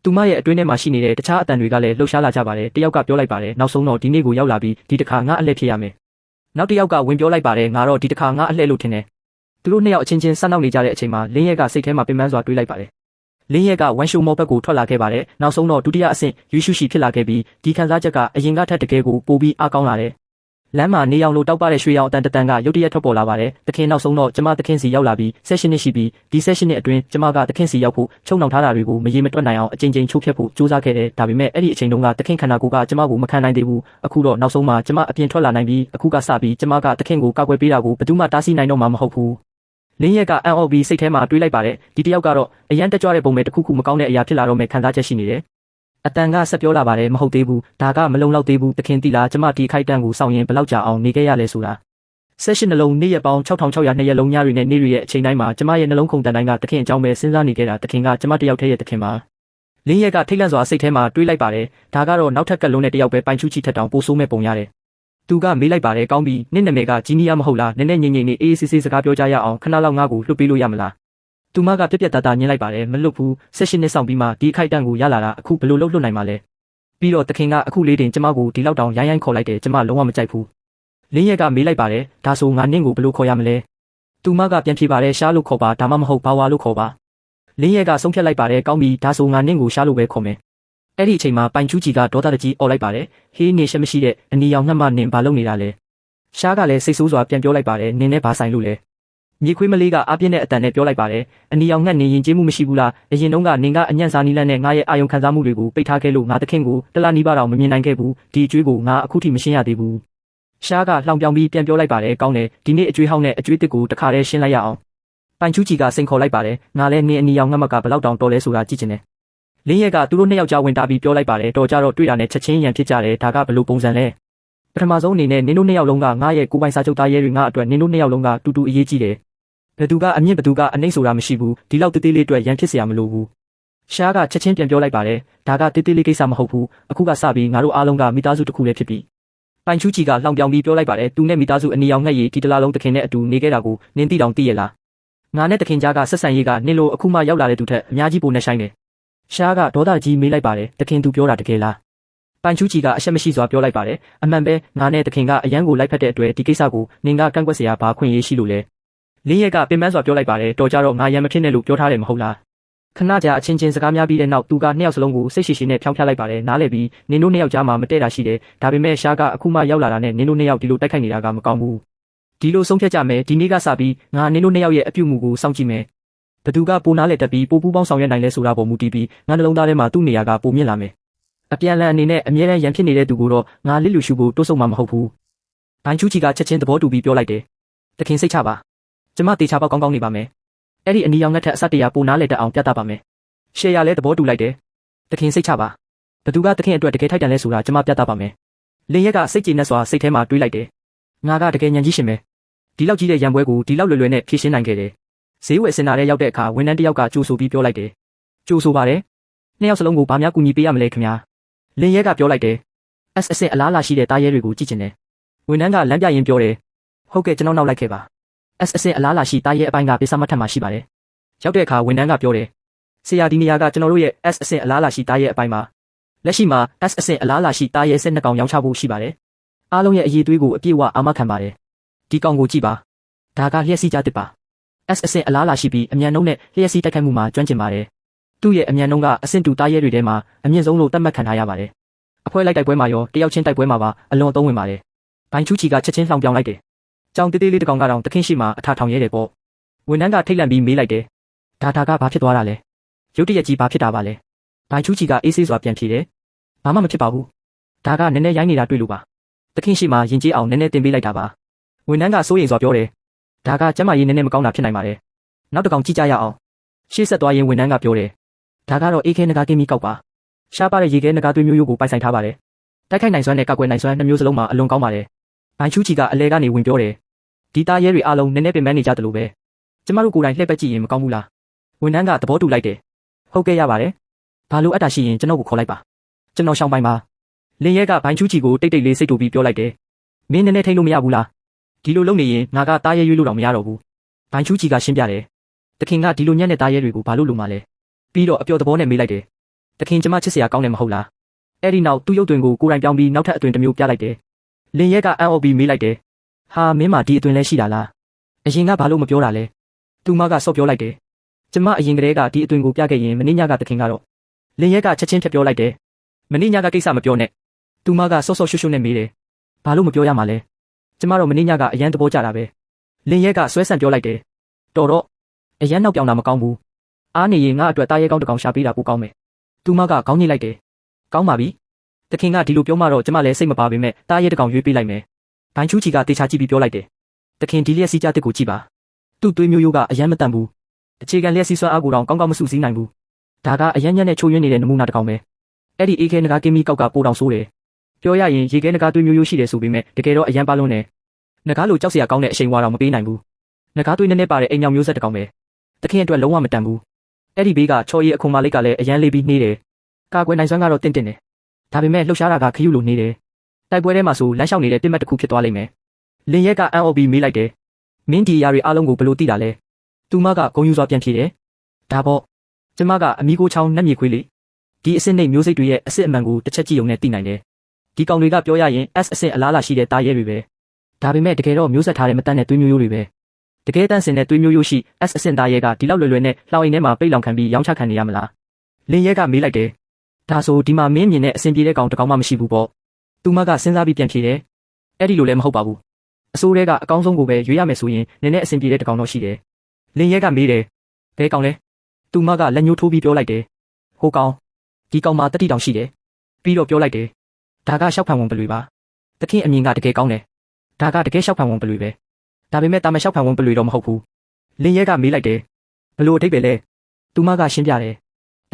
သူမရဲ့အတွင်းထဲမှာရှိနေတဲ့တခြားအတန်တွေကလည်းလှုပ်ရှားလာကြပါတယ်တယောက်ကပြောလိုက်ပါတယ်နောက်ဆုံးတော့ဒီနေ့ကိုရောက်လာပြီးဒီတစ်ခါငါအလှည့်ဖြစ်ရမယ်နောက်တစ်ယောက်ကဝင်ပြောလိုက်ပါတယ်ငါတော့ဒီတစ်ခါငါအလှည့်လို့ထင်တယ်သူတို့နှစ်ယောက်အချင်းချင်းဆက်နောက်နေကြတဲ့အချိန်မှာလင်းရက်ကစိတ်ထဲမှာပင်ပန်းစွာတွေးလိုက်ပါတယ်လင်းရက်ကဝမ်ရှိုမော်ဘက်ကိုထွက်လာခဲ့ပါတယ်နောက်ဆုံးတော့ဒုတိယအဆင့်ယူရှုရှိဖြစ်လာခဲ့ပြီးဒီခံစားချက်ကအရင်ကထက်တကယ်ကိုပိုပြီးအားကောင်းလာတယ်လမ်းမှာနေရောင်လိုတောက်ပတဲ့ရွှေရောင်အတန်တန်ကရုတ်တရက်ထွက်ပေါ်လာပါတယ်။တခင်နောက်ဆုံးတော့ကျမတခင်စီရောက်လာပြီး16နှစ်ရှိပြီးဒီ16နှစ်အတွင်းကျမကတခင်စီရောက်ဖို့ချုံနှောင်ထားတာတွေကိုမရေမတွက်နိုင်အောင်အကြိမ်ကြိမ်ချိုးဖျက်ဖို့ကြိုးစားခဲ့တယ်။ဒါပေမဲ့အဲ့ဒီအချိန်တုန်းကတခင်ခန္ဓာကိုယ်ကကျမကိုမခံနိုင်သေးဘူး။အခုတော့နောက်ဆုံးမှကျမအပြင်ထွက်လာနိုင်ပြီးအခုကစပြီးကျမကတခင်ကိုကာကွယ်ပေးတာကိုဘယ်သူမှတားဆီးနိုင်တော့မှာမဟုတ်ဘူး။လင်းရက်က NOB စိတ်ထဲမှာတွေးလိုက်ပါတယ်။ဒီတယောက်ကတော့အရန်တက်ကြွတဲ့ပုံပဲတစ်ခုခုမကောင်းတဲ့အရာဖြစ်လာတော့မယ်ခံစားချက်ရှိနေတယ်။အတန်ကဆက်ပြောလာပါတယ်မဟုတ်သေးဘူးဒါကမလုံလောက်သေးဘူးတခင်တိလားကျမဒီခိုက်တန်းကိုစောင့်ရင်ဘယ်လောက်ကြာအောင်နေခဲ့ရလဲဆိုတာ16နှလုံးနေ့ရက်ပေါင်း6600ရက်လုံးညတွေနဲ့နေ့တွေရဲ့အချိန်တိုင်းမှာကျမရဲ့နှလုံးခုန်တန်တိုင်းကတခင်အကြောင်းပဲစဉ်းစားနေခဲ့တာတခင်ကကျမတယောက်တည်းရဲ့တခင်ပါလင်းရက်ကထိတ်လန့်စွာစိတ်ထဲမှာတွေးလိုက်ပါတယ်ဒါကတော့နောက်ထပ်ကလုံးနဲ့တယောက်ပဲပိုင်ချူချီထက်တောင်ပိုဆိုးမဲ့ပုံရတယ်သူကမေးလိုက်ပါတယ်ကောင်းပြီနင့်နာမည်ကဂျီနီယာမဟုတ်လားနည်းနည်းငြိမ်ငြိမ်နေအေးအေးဆေးဆေးစကားပြောကြရအောင်ခဏလောက်ငါ့ကိုလွှတ်ပေးလို့ရမလားသူမကပြက်ပြက်သားသားညင်းလိုက်ပါတယ်မလွတ်ဘူး16နှစ်ဆောင်ပြီးမှဒီခိုက်တန်းကိုရလာတာအခုဘယ်လိုလုပ်လွတ်နိုင်မှာလဲပြီးတော့တခင်ကအခုလေးတင်ကျမကိုဒီလောက်တောင်ရိုင်းရိုင်းခေါ်လိုက်တယ်ကျမလုံးဝမကြိုက်ဘူးလင်းရက်ကမေးလိုက်ပါတယ်ဒါဆိုငါနင့်ကိုဘယ်လိုခေါ်ရမလဲသူမကပြန်ဖြေပါတယ်ရှားလို့ခေါ်ပါဒါမှမဟုတ်ဘာဝါလို့ခေါ်ပါလင်းရက်ကဆုံးဖြတ်လိုက်ပါတယ်ကောင်းပြီဒါဆိုငါနင့်ကိုရှားလို့ပဲခေါ်မယ်အဲ့ဒီအချိန်မှာပိုင်ချူချီကဒေါသတကြီးអော်လိုက်ပါတယ်ဟေးနေရှက်မရှိတဲ့အနီရောင်ငှက်မနင်ဘာလုပ်နေတာလဲရှားကလည်းစိတ်ဆိုးစွာပြန်ပြောလိုက်ပါတယ်နင်နဲ့ဘာဆိုင်လို့လဲမြေခွေးမလေးကအားပြင်းတဲ့အတန်နဲ့ပြောလိုက်ပါတယ်အနီရောင်ငှက်နေရင်ကျေးမှုမရှိဘူးလားအရင်တုန်းကနင်ကအညံ့စားနီးလန်းနဲ့ငါရဲ့အာယုံခံစားမှုတွေကိုပိတ်ထားခဲ့လို့ငါတခင်ကိုတလားနီးပါးတော့မမြင်နိုင်ခဲ့ဘူးဒီအကျွေးကိုငါအခုထိမရှင်းရသေးဘူးရှားကလှောင်ပြောင်ပြီးပြန်ပြောလိုက်ပါတယ်ကောင်းတယ်ဒီနေ့အကျွေးဟောင်းနဲ့အကျွေးတစ်ကိုတခါတည်းရှင်းလိုက်ရအောင်ပိုင်ချူချီကစိန်ခေါ်လိုက်ပါတယ်ငါလည်းနင်အနီရောင်ငှက်မကဘလောက်တောင်တော်လဲဆိုတာကြည့်ချင်တယ်လင်းရက်ကသူတို့နှစ်ယောက်ကြားဝင်တာပြီးပြောလိုက်ပါတယ်တော်ကြတော့တွေ့တာနဲ့ချက်ချင်းရန်ဖြစ်ကြတယ်ဒါကဘလို့ပုံစံလဲပထမဆုံးအနေနဲ့နင်တို့နှစ်ယောက်လုံးကငါရဲ့ကိုပိုင်စာချုပ်သားရဲတွေငါအတွက်နင်တို့နှစ်ယောက်လုံးကတူတူအရေးကြီးတယ်ဘယ်သူကအမြင့်ဘယ်သူကအနှိမ့်ဆိုတာမရှိဘူးဒီလောက်တေးသေးလေးအတွက်ရန်ဖြစ်เสียမလို့ဘူးရှားကချက်ချင်းပြန်ပြောလိုက်ပါတယ်ဒါကတေးသေးလေးကိစ္စမဟုတ်ဘူးအခုကစပြီးငါတို့အားလုံးကမိသားစုတစ်ခုလည်းဖြစ်ပြီပိုင်ချူချီကလှောင်ပြောင်ပြီးပြောလိုက်ပါတယ်သူနဲ့မိသားစုအနီရောင်ငှက်ရည်ဒီတလားလုံးတခင်နဲ့အတူနေခဲ့တာကိုနင်းသိတောင်သိရလားငါနဲ့တခင်ကြားကဆက်ဆံရေးကနင်လိုအခုမှရောက်လာတဲ့သူထက်အများကြီးပိုနဲ့ဆိုင်တယ်ရှားကဒေါသကြီးမေးလိုက်ပါတယ်တခင်သူပြောတာတကယ်လားပိုင်ချူချီကအရှက်မရှိစွာပြောလိုက်ပါတယ်အမှန်ပဲငါနဲ့တခင်ကအရန်ကိုလိုက်ဖက်တဲ့အတွက်ဒီကိစ္စကိုနင်ကကန့်ကွက်เสียဘာခွင့်ရေးရှိလို့လဲလင်းရက်ကပင်ပန်းစွာပြောလိုက်ပါတယ်တော်ကြတော့ငါရံမဖြစ်နဲ့လို့ပြောထားတယ်မဟုတ်လားခဏကြာအချင်းချင်းစကားများပြီးတဲ့နောက်သူကနှစ်ယောက်စလုံးကိုစိတ်ရှိရှိနဲ့ဖြောင်းဖြလိုက်ပါတယ်နားလည်ပြီးနင်တို့နှစ်ယောက်ကြားမှာမတည့်တာရှိတယ်ဒါပေမဲ့ရှားကအခုမှရောက်လာတာနဲ့နင်တို့နှစ်ယောက်ဒီလိုတိုက်ခိုက်နေတာကမကောင်းဘူးဒီလိုဆုံးဖြတ်ကြမယ်ဒီနေ့ကစပြီးငါနင်တို့နှစ်ယောက်ရဲ့အပြုအမူကိုစောင့်ကြည့်မယ်ဘသူကပိုနားလေတက်ပြီးပိုပူးပေါင်းဆောင်ရွက်နိုင်လဲဆိုတာပေါ်မူတည်ပြီးငါနှလုံးသားထဲမှာသူ့နေရာကပိုမြင့်လာမယ်အပြန်လန်အနေနဲ့အမြဲတမ်းရန်ဖြစ်နေတဲ့သူကိုတော့ငါလစ်လူရှုဖို့တိုးဆုံမှာမဟုတ်ဘူးဘိုင်ချူချီကချက်ချင်းသဘောတူပြီးပြောလိုက်တယ်တခင်စိတ်ချပါကျမတေချာပေါက်ကောင်းကောင်းနေပါမယ်အဲ့ဒီအနီရောင်ငှက်ထက်အစတရာပိုနားလေတက်အောင်ပြသပါမယ်ရှယ်ယာလည်းသဘောတူလိုက်တယ်တခင်စိတ်ချပါဘသူကတခင်အတွက်တကယ်ထိုက်တန်လဲဆိုတာကျမပြသပါမယ်လင်းရက်ကစိတ်ကြည်နဲ့စွာစိတ်ထဲမှာတွေးလိုက်တယ်ငါကတကယ်ညံကြီးရှင်ပဲဒီလောက်ကြီးတဲ့ရံပွဲကိုဒီလောက်လွယ်လွယ်နဲ့ဖြေရှင်းနိုင်ခဲ့တယ်ဈေးဝယ်စင်တာထဲရောက်တဲ့အခါဝန်ထမ်းတစ်ယောက်ကကြိုဆိုပြီးပြောလိုက်တယ်ကြိုဆိုပါတယ်နှစ်ယောက်စလုံးကိုဘာများကူညီပေးရမလဲခင်ဗျာလင်းရဲကပြောလိုက်တယ် S အဆင့်အလားလာရှိတဲ့တားရဲတွေကိုကြည့်ချင်တယ်ဝန်ထမ်းကလမ်းပြရင်းပြောတယ်ဟုတ်ကဲ့ကျွန်တော်နောက်လိုက်ခဲ့ပါ S အဆင့်အလားလာရှိတားရဲအပိုင်းကပေးစာမှတ်ထပ်မှာရှိပါတယ်ရောက်တဲ့အခါဝန်ထမ်းကပြောတယ်ဆရာဒီနေရာကကျွန်တော်တို့ရဲ့ S အဆင့်အလားလာရှိတားရဲအပိုင်းမှာလက်ရှိမှာ S အဆင့်အလားလာရှိတားရဲ12ကောင်ရောင်းချဖို့ရှိပါတယ်အားလုံးရဲ့အရေးသွေးကိုအပြည့်အဝအာမခံပါတယ်ဒီကောင်ကိုကြည့်ပါဒါကလျှက်စီးကြတစ်ပါ S အဆင့်အလားလာရှိပြီးအမြန်နှုန်းနဲ့လျှက်စီးတိုက်ခိုက်မှုမှာကျွမ်းကျင်ပါတယ်သူ့ရဲ့အမြန်နှုန်းကအဆင့်တူတားရဲတွေထဲမှာအမြင့်ဆုံးလို့သတ်မှတ်ခံထားရပါတယ်အဖွဲလိုက်တိုက်ပွဲမှာရောတယောက်ချင်းတိုက်ပွဲမှာပါအလွန်အသုံးဝင်ပါတယ်ဘိုင်ချူချီကချက်ချင်းလှောင်ပြောင်လိုက်တယ်ကြောင်တေးသေးလေးတစ်ကောင်ကတော့တခင်းရှိမှအထာထောင်ရဲတယ်ပေါ့ဝန်ထမ်းကထိတ်လန့်ပြီးမေးလိုက်တယ်ဒါကဘာဖြစ်သွားတာလဲရုတ်တရက်ကြီးဘာဖြစ်တာပါလဲဘိုင်ချူချီကအေးဆေးစွာပြန်ဖြေတယ်ဘာမှမဖြစ်ပါဘူးဒါကနည်းနည်းရိုင်းနေတာတွေ့လို့ပါတခင်းရှိမှယဉ်ကျေးအောင်နည်းနည်းတင်ပေးလိုက်တာပါဝန်ထမ်းကစိုးရိမ်စွာပြောတယ်ဒါကကျမကြီးနည်းနည်းမကောင်းတာဖြစ်နိုင်ပါတယ်နောက်တစ်ကောင်ကြည့်ကြရအောင်ရှေ့ဆက်သွားရင်ဝန်ထမ်းကပြောတယ် ဒါကတော့အေးခဲနဂါကင်းမီကောက်ပါရှားပါတဲ့ရေခဲနဂါသွေးမျိုးရိုးကိုပိုင်ဆိုင်ထားပါတယ်တိုက်ခိုက်နိုင်စွမ်းနဲ့ကောက်ကွယ်နိုင်စွမ်းနှစ်မျိုးစလုံးမှာအလွန်ကောင်းပါတယ်ဘိုင်ချူချီကအလဲကနေဝင်ပြောတယ်ဒီသားရဲတွေအားလုံးနည်းနည်းပင်ပန်းနေကြတယ်လို့ပဲကျမတို့ကိုယ်တိုင်လှည့်ပတ်ကြည့်ရင်မကောင်းဘူးလားဝန်ထမ်းကသဘောတူလိုက်တယ်ဟုတ်ကဲ့ရပါတယ်ဘာလို့အပ်တာရှိရင်ကျွန်တော်ကိုခေါ်လိုက်ပါကျွန်တော်ရှောင်းပိုင်ပါလင်းရဲကဘိုင်ချူချီကိုတိတ်တိတ်လေးစိတ်တူပြီးပြောလိုက်တယ်မင်းနည်းနည်းထိတ်လို့မရဘူးလားဒီလိုလုပ်နေရင်ငါကသားရဲရွေးလို့တော့မရတော့ဘူးဘိုင်ချူချီကရှင်းပြတယ်တခင်ကဒီလိုညံ့တဲ့သားရဲတွေကိုဘာလို့လုပ်မှလဲပြီးတော့အပျော်သဘောနဲ့မေးလိုက်တယ်တခင်ကျမချစ်စရာကောင်းတယ်မဟုတ်လားအဲ့ဒီနောက်သူ့ရုပ်သွင်းကိုကိုယ်တိုင်ပြောင်းပြီးနောက်ထပ်အသွင်တစ်မျိုးပြလိုက်တယ်လင်းရဲကအန်အော်ပြီးမေးလိုက်တယ်ဟာမင်းမဒီအသွင်လဲရှိတာလားအရင်ကဘာလို့မပြောတာလဲသူမကစော့ပြောလိုက်တယ်ကျမအရင်ကတည်းကဒီအသွင်ကိုပြခဲ့ရင်မင်းညကတခင်ကတော့လင်းရဲကချက်ချင်းထပ်ပြောလိုက်တယ်မင်းညကကိစ္စမပြောနဲ့သူမကစော့စော့ရှွတ်ရှွတ်နဲ့မေးတယ်ဘာလို့မပြောရမှာလဲကျမတို့မင်းညကအရန်သဘောကျတာပဲလင်းရဲကဆွဲဆန့်ပြောလိုက်တယ်တော်တော့အရန်နောက်ပြောင်တာမကောင်းဘူးအားနေရင်ငါအတွက်တားရဲကောင်းတစ်ကောင်ရှာပေးတာပိုကောင်းမယ်သူမကခေါင်းညှိလိုက်တယ်ကောင်းပါပြီတခင်ကဒီလိုပြောမှတော့ကျမလည်းစိတ်မပါပေမဲ့တားရဲတစ်ကောင်ရွေးပေးလိုက်မယ်ဘိုင်ချူချီကတေချာကြည့်ပြီးပြောလိုက်တယ်တခင်ဒီလျက်စီးကြားတစ်ကိုကြည့်ပါသူ့သွေးမျိုးရိုးကအရန်မတန်ဘူးအခြေခံလျက်စီးစွမ်းအားကိုတော့ကောင်းကောင်းမစုစည်းနိုင်ဘူးဒါကအရန်ညံ့နဲ့ချိုးယွင်းနေတဲ့နမူနာတစ်ကောင်ပဲအဲ့ဒီအေးခဲနဂါကင်းမီကောက်ကပိုတောင်ဆိုးတယ်ပြောရရင်ရေခဲနဂါသွေးမျိုးရိုးရှိတယ်ဆိုပေမဲ့တကယ်တော့အရန်ပါလွန်းတယ်နဂါလိုကြောက်စရာကောင်းတဲ့အချိန်ဝါတော့မပေးနိုင်ဘူးနဂါသွေးနည်းနည်းပါတဲ့အိမ်ညောင်မျိုးဆက်တစ်ကောင်ပဲတခင်အတွက်လုံးဝမတန်ဘူးအဲ့ဒီဘေးကချော်ရီအခွန်မလိတ်ကလည်းအရန်လေးပြီးနှေးတယ်ကာကွယ်နိုင်စွမ်းကတော့တင့်တယ်ဒါပေမဲ့လှုပ်ရှားတာကခရုလိုနေတယ်တိုက်ပွဲထဲမှာဆိုလမ်းလျှောက်နေတဲ့တစ်မှတ်တစ်ခုဖြစ်သွားလိမ့်မယ်လင်းရဲကအန်အော်ပြီးမေးလိုက်တယ်မင်းဒီယာတွေအားလုံးကိုဘယ်လိုသိတာလဲသူမကဂုံယူစွာပြန်ဖြေတယ်ဒါပေါ့ကျမကအမီကိုချောင်းနှက်မြေခွေးလေးဒီအစစ်နှိမ်မျိုးစိတ်တွေရဲ့အစစ်အမှန်ကိုတစ်ချက်ကြည့်ုံနဲ့သိနိုင်တယ်ဒီကောင်တွေကပြောရရင် S အဆင့်အလားအလာရှိတဲ့တားရဲတွေပဲဒါပေမဲ့တကယ်တော့မျိုးဆက်ထားတဲ့မတန်တဲ့သွေးမျိုးရိုးတွေပဲတကယ်တန့်စင်တဲ့သွေးမျိုးရိုးရှိ S အဆင့်တားရဲကဒီလောက်လွယ်လွယ်နဲ့လှောင်အိမ်ထဲမှာပိတ်လောင်ခံပြီးရောင်းချခံနေရမလားလင်းရဲကမေးလိုက်တယ်ဒါဆိုဒီမှာမင်းမြင်တဲ့အဆင်ပြေတဲ့ကောင်တစ်ကောင်မှမရှိဘူးပေါ့သူမကစဉ်းစားပြီးပြန်ဖြေတယ်အဲ့ဒီလိုလည်းမဟုတ်ပါဘူးအစိုးရကအကောင်းဆုံးကိုပဲရွေးရမယ်ဆိုရင်နည်းနည်းအဆင်ပြေတဲ့တစ်ကောင်တော့ရှိတယ်လင်းရဲကမေးတယ်ဘယ်ကောင်လဲသူမကလက်ညှိုးထိုးပြီးပြောလိုက်တယ်ဟိုကောင်ဒီကောင်မှာတတိတောင်ရှိတယ်ပြီးတော့ပြောလိုက်တယ်ဒါကရှောက်ဖန်ဝင်ပလွေပါတခင်အမြင်ကတကယ်ကောင်းတယ်ဒါကတကယ်ရှောက်ဖန်ဝင်ပလွေပဲဒါပေမဲ့တာမရှောက်ဖန်ဝင်ပလွေတော့မဟုတ်ဘူးလင်းရဲကမေးလိုက်တယ်ဘလို့အထိပ္ပယ်လဲသူမကရှင်းပြတယ်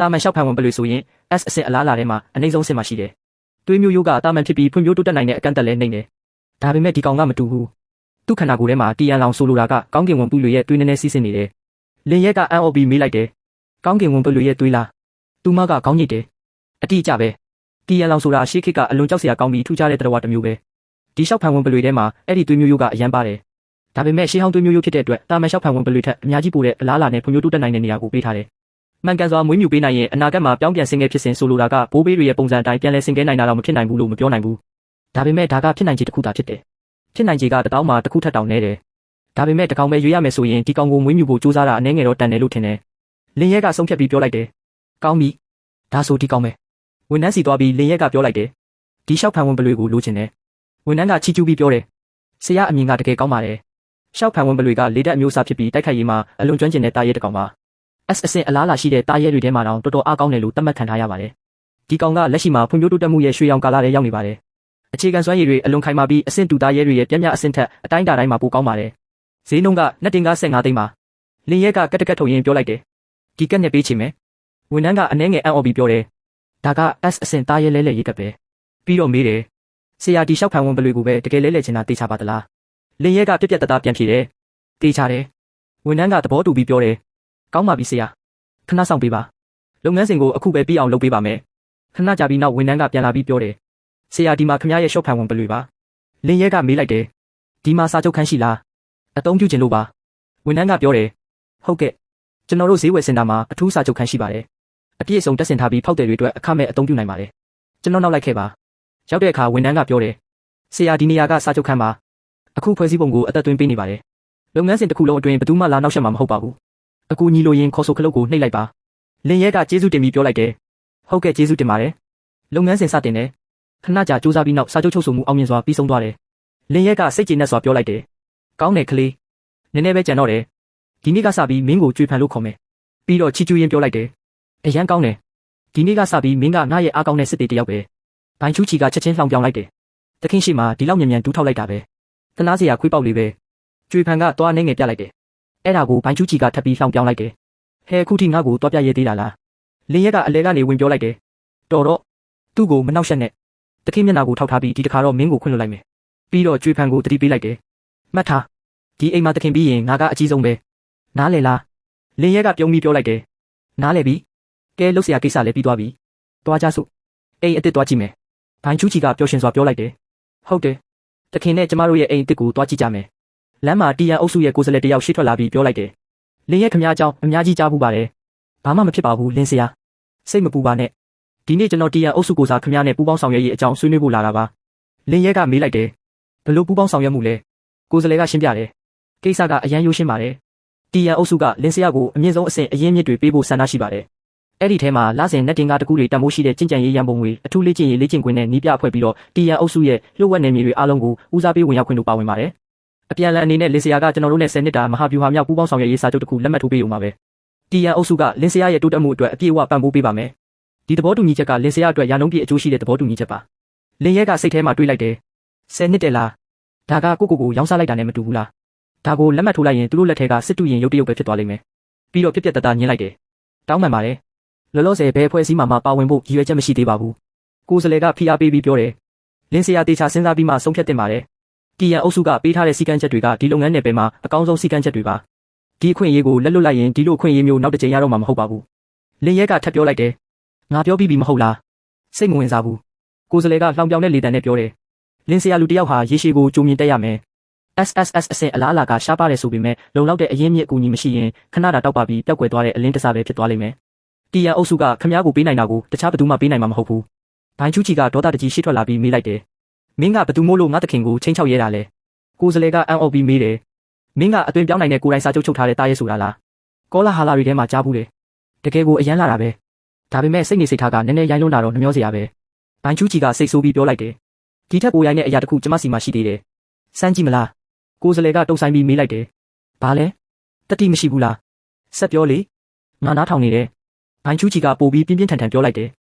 တာမန်လျှောက်ဖန်ဝင်ပလွေဆိုရင် S အဆင့်အလားလာထဲမှာအနှိမ့်ဆုံးဆင့်မှာရှိတယ်။သွေးမျိုးရိုးကတာမန်ဖြစ်ပြီးဖွံ့ဖြိုးတိုးတက်နိုင်တဲ့အကန့်အသတ်လည်းနှိမ့်တယ်။ဒါပေမဲ့ဒီကောင်ကမတူဘူး။သူ့ခန္ဓာကိုယ်ထဲမှာတီယန်လောင်ဆိုလိုတာကကောင်းကင်ဝင်ပလွေရဲ့သွေးနည်းနည်းစီးဆင်းနေတယ်။လင်းရဲကအန်အော်ပြီးမေးလိုက်တယ်။ကောင်းကင်ဝင်ပလွေရဲ့သွေးလား။သူမကခေါင်းညိတ်တယ်။အတိအကျပဲ။တီယန်လောင်ဆိုတာရှေးခေတ်ကအလွန်ကြောက်စရာကောင်းပြီးထူးခြားတဲ့တရားဝတ္တမျိုးပဲ။ဒီလျှောက်ဖန်ဝင်ပလွေထဲမှာအဲ့ဒီသွေးမျိုးရိုးကအရန်ပါတယ်။ဒါပေမဲ့ရှေးဟောင်းသွေးမျိုးရိုးဖြစ်တဲ့အတွက်တာမန်လျှောက်ဖန်ဝင်ပလွေထက်အများကြီးပိုတဲ့အလားအလာနဲ့ဖွံ့ဖြိုးတိုးတက်နိုင်တဲ့နေရာကိုပေးထားတယ်။မှန်ကန်စွာမွေးမြူပေးနိုင်ရင်အနာဂတ်မှာပြောင်းပြန်ဆင်းရဲဖြစ်စဉ်ဆိုလိုတာကဘိုးဘေးတွေရဲ့ပုံစံအတိုင်းပြန်လဲဆင်းရဲနိုင်တာတော့မဖြစ်နိုင်ဘူးလို့မပြောနိုင်ဘူး။ဒါပေမဲ့ဒါကဖြစ်နိုင်ခြေတစ်ခုသာဖြစ်တယ်။ဖြစ်နိုင်ခြေကတတောင်းမှာတစ်ခုထက်တောင်နည်းတယ်။ဒါပေမဲ့တကောင်ပဲရွေးရမယ်ဆိုရင်ဒီကောင်ကိုမွေးမြူဖို့စူးစမ်းတာအနည်းငယ်တော့တန်တယ်လို့ထင်တယ်။လင်းရဲကဆုံးဖြတ်ပြီးပြောလိုက်တယ်။ကောင်းပြီ။ဒါဆိုဒီကောင်ပဲ။ဝန်ထမ်းစီသွားပြီးလင်းရဲကပြောလိုက်တယ်။ဒီလျှောက်ဖန်ဝင်ပလွေကိုလိုချင်တယ်။ဝန်ထမ်းကချီကျူးပြီးပြောတယ်။ဆရာအမြင်ကတကယ်ကောင်းပါတယ်။လျှောက်ဖန်ဝင်ပလွေကလေတက်အမျိုးအစားဖြစ်ပြီးတိုက်ခိုက်ရေးမှာအလွန်ကျွမ်းကျင်တဲ့တာရဲတစ်ကောင်ပါ။ S အဆင့်အလားအလာရှိတဲ့တာရဲတွေထဲမှာတော့တော်တော်အားကောင်းတယ်လို့သတ်မှတ်ခံထားရပါတယ်။ဒီကောင်ကလက်ရှိမှာဖွံ့ဖြိုးတိုးတက်မှုရဲ့ရွှေရောင်ကာလထဲရောက်နေပါတယ်။အခြေခံစွမ်းရည်တွေအလွန်ခိုင်မာပြီးအဆင့်တူတာရဲတွေရဲ့ပြင်းပြအဆင့်ထက်အတိုင်းအတာတိုင်းမှာပိုကောင်းပါတယ်။ဈေးနှုန်းကနှစ်တင်ကား15သိန်းပါ။လင်းရဲကကက်ကက်ထုတ်ရင်းပြောလိုက်တယ်။ဒီကက်နဲ့ပေးချင်မယ်။ဝန်ထမ်းကအနှဲငယ်အံ့ဩပြီးပြောတယ်။ဒါက S အဆင့်တာရဲလဲရေးကက်ပဲ။ပြီးတော့မေးတယ်။ဆရာဒီလျှောက်ဖန်ဝင်ပလွေကိုပဲတကယ်လဲချင်တာတေချာပါသလား။လင်းရဲကပြက်ပြက်တသားပြန်ဖြေတယ်။တေချာတယ်။ဝန်ထမ်းကသဘောတူပြီးပြောတယ်။ကောင်းပါပြီဆရာ။ခဏဆောင်ပေးပါလုပ်ငန်းစဉ်ကိုအခုပဲပြီးအောင်လုပ်ပေးပါမယ်ခဏကြာပြီးနောက်ဝန်ထမ်းကပြန်လာပြီးပြောတယ်ဆရာဒီမှာခမရဲ့ရှော့ဖန်ဝင်ပလွေပါလင်းရဲကမေးလိုက်တယ်ဒီမှာစာချုပ်ခန်းရှိလားအသုံးပြုခြင်းလို့ပါဝန်ထမ်းကပြောတယ်ဟုတ်ကဲ့ကျွန်တော်တို့ဈေးဝယ်စင်တာမှာအထူးစာချုပ်ခန်းရှိပါတယ်အပြည့်အစုံတက်ဆင်ထားပြီးဖောက်တယ်တွေအတွက်အခမဲ့အသုံးပြုနိုင်ပါတယ်ကျွန်တော်နောက်လိုက်ခဲ့ပါရောက်တဲ့အခါဝန်ထမ်းကပြောတယ်ဆရာဒီနေရာကစာချုပ်ခန်းပါအခုဖွဲ့စည်းပုံကိုအသက်သွင်းပေးနေပါတယ်လုပ်ငန်းစဉ်တစ်ခုလုံးအတွင်းဘယ်သူမှလာနောက်ရှက်မှာမဟုတ်ပါဘူးအကူညီလိုရင်ခေါ်ဆိုခလုတ်ကိုနှိပ်လိုက်ပါလင်းရဲကကျေးဇူးတင်ပြီးပြောလိုက်တယ်ဟုတ်ကဲ့ကျေးဇူးတင်ပါတယ်လုပ်ငန်းစဉ်စတင်တယ်ခဏကြာစူးစမ်းပြီးနောက်စာချုပ်ချုပ်ဆိုမှုအောင်မြင်စွာပြီးဆုံးသွားတယ်လင်းရဲကစိတ်ကျေနပ်စွာပြောလိုက်တယ်ကောင်းတယ်ကလေးနည်းနည်းပဲကြံတော့တယ်ဒီနေ့ကစပြီးမင်းကိုကြွေဖန်လို့ခေါ်မယ်ပြီးတော့ချီကျူးရင်ပြောလိုက်တယ်အရန်ကောင်းတယ်ဒီနေ့ကစပြီးမင်းကငါ့ရဲ့အားကောင်းတဲ့စစ်တေတယောက်ပဲဘိုင်ချူချီကချက်ချင်းလှောင်ပြောင်းလိုက်တယ်တခင်ရှိမှဒီလောက်မြန်မြန်တူးထောက်လိုက်တာပဲသနာစရာခွေးပေါက်လေးပဲကြွေဖန်ကသွားနေငယ်ပြလိုက်တယ်အဲ့ဒါကိုဘိုင်ချူချီကထပ်ပြီးလှောင်ပြောင်းလိုက်တယ်ဟဲခုထိငါ့ကိုသွားပြရဲသေးတာလား လင်းရဲကအလဲကနေဝင်ပြောလိုက်တယ်တော်တော့သူ့ကိုမနှောက်ယှက်နဲ့တခင်မျက်နှာကိုထောက်ထားပြီးဒီတစ်ခါတော့မင်းကိုခွင့်လွှတ်လိုက်မယ်ပြီးတော့ကြွေဖန်ကိုတတိပေးလိုက်တယ်မှတ်ထားဒီအိမ်မှာတခင်ပြီးရင်ငါကအကြီးဆုံးပဲနားလေလားလင်းရဲကပြုံးပြီးပြောလိုက်တယ်နားလေပြီကဲလှုပ်ရှားကိစ္စလည်းပြီးသွားပြီသွားကြစို့အိမ်အစ်စ်သွားကြည့်မယ်ဘိုင်ချူချီကပျော်ရွှင်စွာပြောလိုက်တယ်ဟုတ်တယ်တခင်နဲ့ကျမတို့ရဲ့အိမ်အစ်စ်ကိုသွားကြည့်ကြမယ်လမ်းမှာတီယန်အုပ်စုရဲ့ကိုယ်စားလှယ်တယောက်ရှေ့ထွက်လာပြီးပြောလိုက်တယ်လင်းရဲခမည်းအကြောင်းအများကြီးကြားဘူးပါတယ်ဘာမှမဖြစ်ပါဘူးလင်းစရာစိတ်မပူပါနဲ့ဒီနေ့ကျွန်တော်တီယန်အုပ်စုကိုစားခမည်းနဲ့ပူပေါင်းဆောင်ရွက်ရေးအကြောင်းဆွေးနွေးဖို့လာတာပါလင်းရဲကမေးလိုက်တယ်ဘယ်လိုပူပေါင်းဆောင်ရွက်မှုလဲကိုယ်စားလှယ်ကရှင်းပြတယ်ကိစ္စကအရန်ရိုးရှင်းပါတယ်တီယန်အုပ်စုကလင်းစရာကိုအမြင့်ဆုံးအဆင့်အရင်းမြစ်တွေပေးဖို့ဆန္ဒရှိပါတယ်အဲ့ဒီထဲမှာလစဉ်နဲ့တင်ကားတကူတွေတန်ဖိုးရှိတဲ့ကျင့်ကြံရေးရန်ပုံငွေအထူးလေ့ကျင့်ရေးလေ့ကျင့်ခွင့်နဲ့နီးပြအဖွဲ့ပြီးတော့တီယန်အုပ်စုရဲ့လျှို့ဝှက်နယ်မြေတွေအားလုံးကိုဦးစားပေးဝင်ရောက်ခွင့်တို့ပါဝင်ပါတယ်အပြန်အလှန်အနေနဲ့လင်းစရာကကျွန်တော်တို့နဲ့10နှစ်တာမဟာဗျူဟာမြောက်ပူးပေါင်းဆောင်ရွက်ရေးစာချုပ်တစ်ခုလက်မှတ်ထိုးပေးရုံပါပဲတီယန်အုပ်စုကလင်းစရာရဲ့တိုးတက်မှုအတွက်အပြည့်အဝပံ့ပိုးပေးပါမယ်ဒီသဘောတူညီချက်ကလင်းစရာအတွက်ရာနှုန်းပြည့်အကျိုးရှိတဲ့သဘောတူညီချက်ပါလင်းရဲကစိတ်ထဲမှာတွေးလိုက်တယ်10နှစ်တည်းလားဒါကကိုရောင်းစားလိုက်တာနဲ့မတူဘူးလားဒါကိုလက်မှတ်ထိုးလိုက်ရင်သူတို့လက်ထဲကစစ်တူရင်ရုပ်တရုပ်ပဲဖြစ်သွားလိမ့်မယ်ပြီးတော့ပြက်ပြက်တတညင်းလိုက်တယ်တောင်းပန်ပါတယ်လောလောဆယ်ဘယ်အဖွဲ့အစည်းမှပါဝင်ဖို့ရည်ရွယ်ချက်မရှိသေးပါဘူးကိုယ်စလဲကဖိအားပေးပြီးပြောတယ်လင်းစရာတေချာစဉ်းစားပြီးမှဆုံးဖြတ်တင်ပါတယ်တီယန်အုပ်စုကပေးထားတဲ့စီကံချက်တွေကဒီလုပ်ငန်းနယ်ပယ်မှာအကောင်းဆုံးစီကံချက်တွေပါဒီအခွင့်အရေးကိုလက်လွတ်လိုက်ရင်ဒီလိုအခွင့်အရေးမျိုးနောက်တစ်ချိန်ရတော့မှာမဟုတ်ပါဘူးလင်းရဲကထပ်ပြောလိုက်တယ်ငါပြောပြီးပြီမဟုတ်လားစိတ်မဝင်စားဘူးကိုယ်စလဲကလှောင်ပြောင်တဲ့လေတံနဲ့ပြောတယ်လင်းစရာလူတစ်ယောက်ဟာရေရှည်ကိုကြုံမြင်တက်ရမယ် SSS အဆင့်အလားအလာကရှားပါတယ်ဆိုပေမဲ့လုံလောက်တဲ့အရင်းမြစ်အကူအညီမရှိရင်ခဏတာတောက်ပါပြီးပျောက်ကွယ်သွားတဲ့အလင်းတစားပဲဖြစ်သွားလိမ့်မယ်တီယန်အုပ်စုကခမ ्या ကိုပေးနိုင်တာကိုတခြားဘသူမှပေးနိုင်မှာမဟုတ်ဘူးဘိုင်ချူချီကဒေါသတကြီးရှေ့ထွက်လာပြီးမေးလိုက်တယ်မင်းကဘသူမို့လို့ငါတခင်ကိုချင်းချောက်ရဲတာလဲကိုယ်စလဲကအန်အော်ပြီးမေးတယ်မင်းကအသွင်ပြောင်းနိုင်တဲ့ကိုယ်တိုင်စာချုပ်ချုပ်ထားတဲ့တားရဲဆိုတာလားကောလာဟာလာတွေထဲမှာကြားဘူးတယ်တကယ်ကိုအရန်လာတာပဲဒါပေမဲ့စိတ်နေစိတ်ထားကနည်းနည်းရိုင်းလွန်းတာတော့နှမျောစရာပဲဘိုင်ချူချီကစိတ်ဆိုးပြီးပြောလိုက်တယ်ဒီထက်ပိုရိုင်းတဲ့အရာတစ်ခုကျမစီမှာရှိသေးတယ်စမ်းကြည့်မလားကိုယ်စလဲကတုံဆိုင်ပြီးမေးလိုက်တယ်ဘာလဲတတိမရှိဘူးလားဆက်ပြောလေငါနားထောင်နေတယ်ဘိုင်ချူချီကပို့ပြီးပြင်းပြင်းထန်ထန်ပြောလိုက်တယ်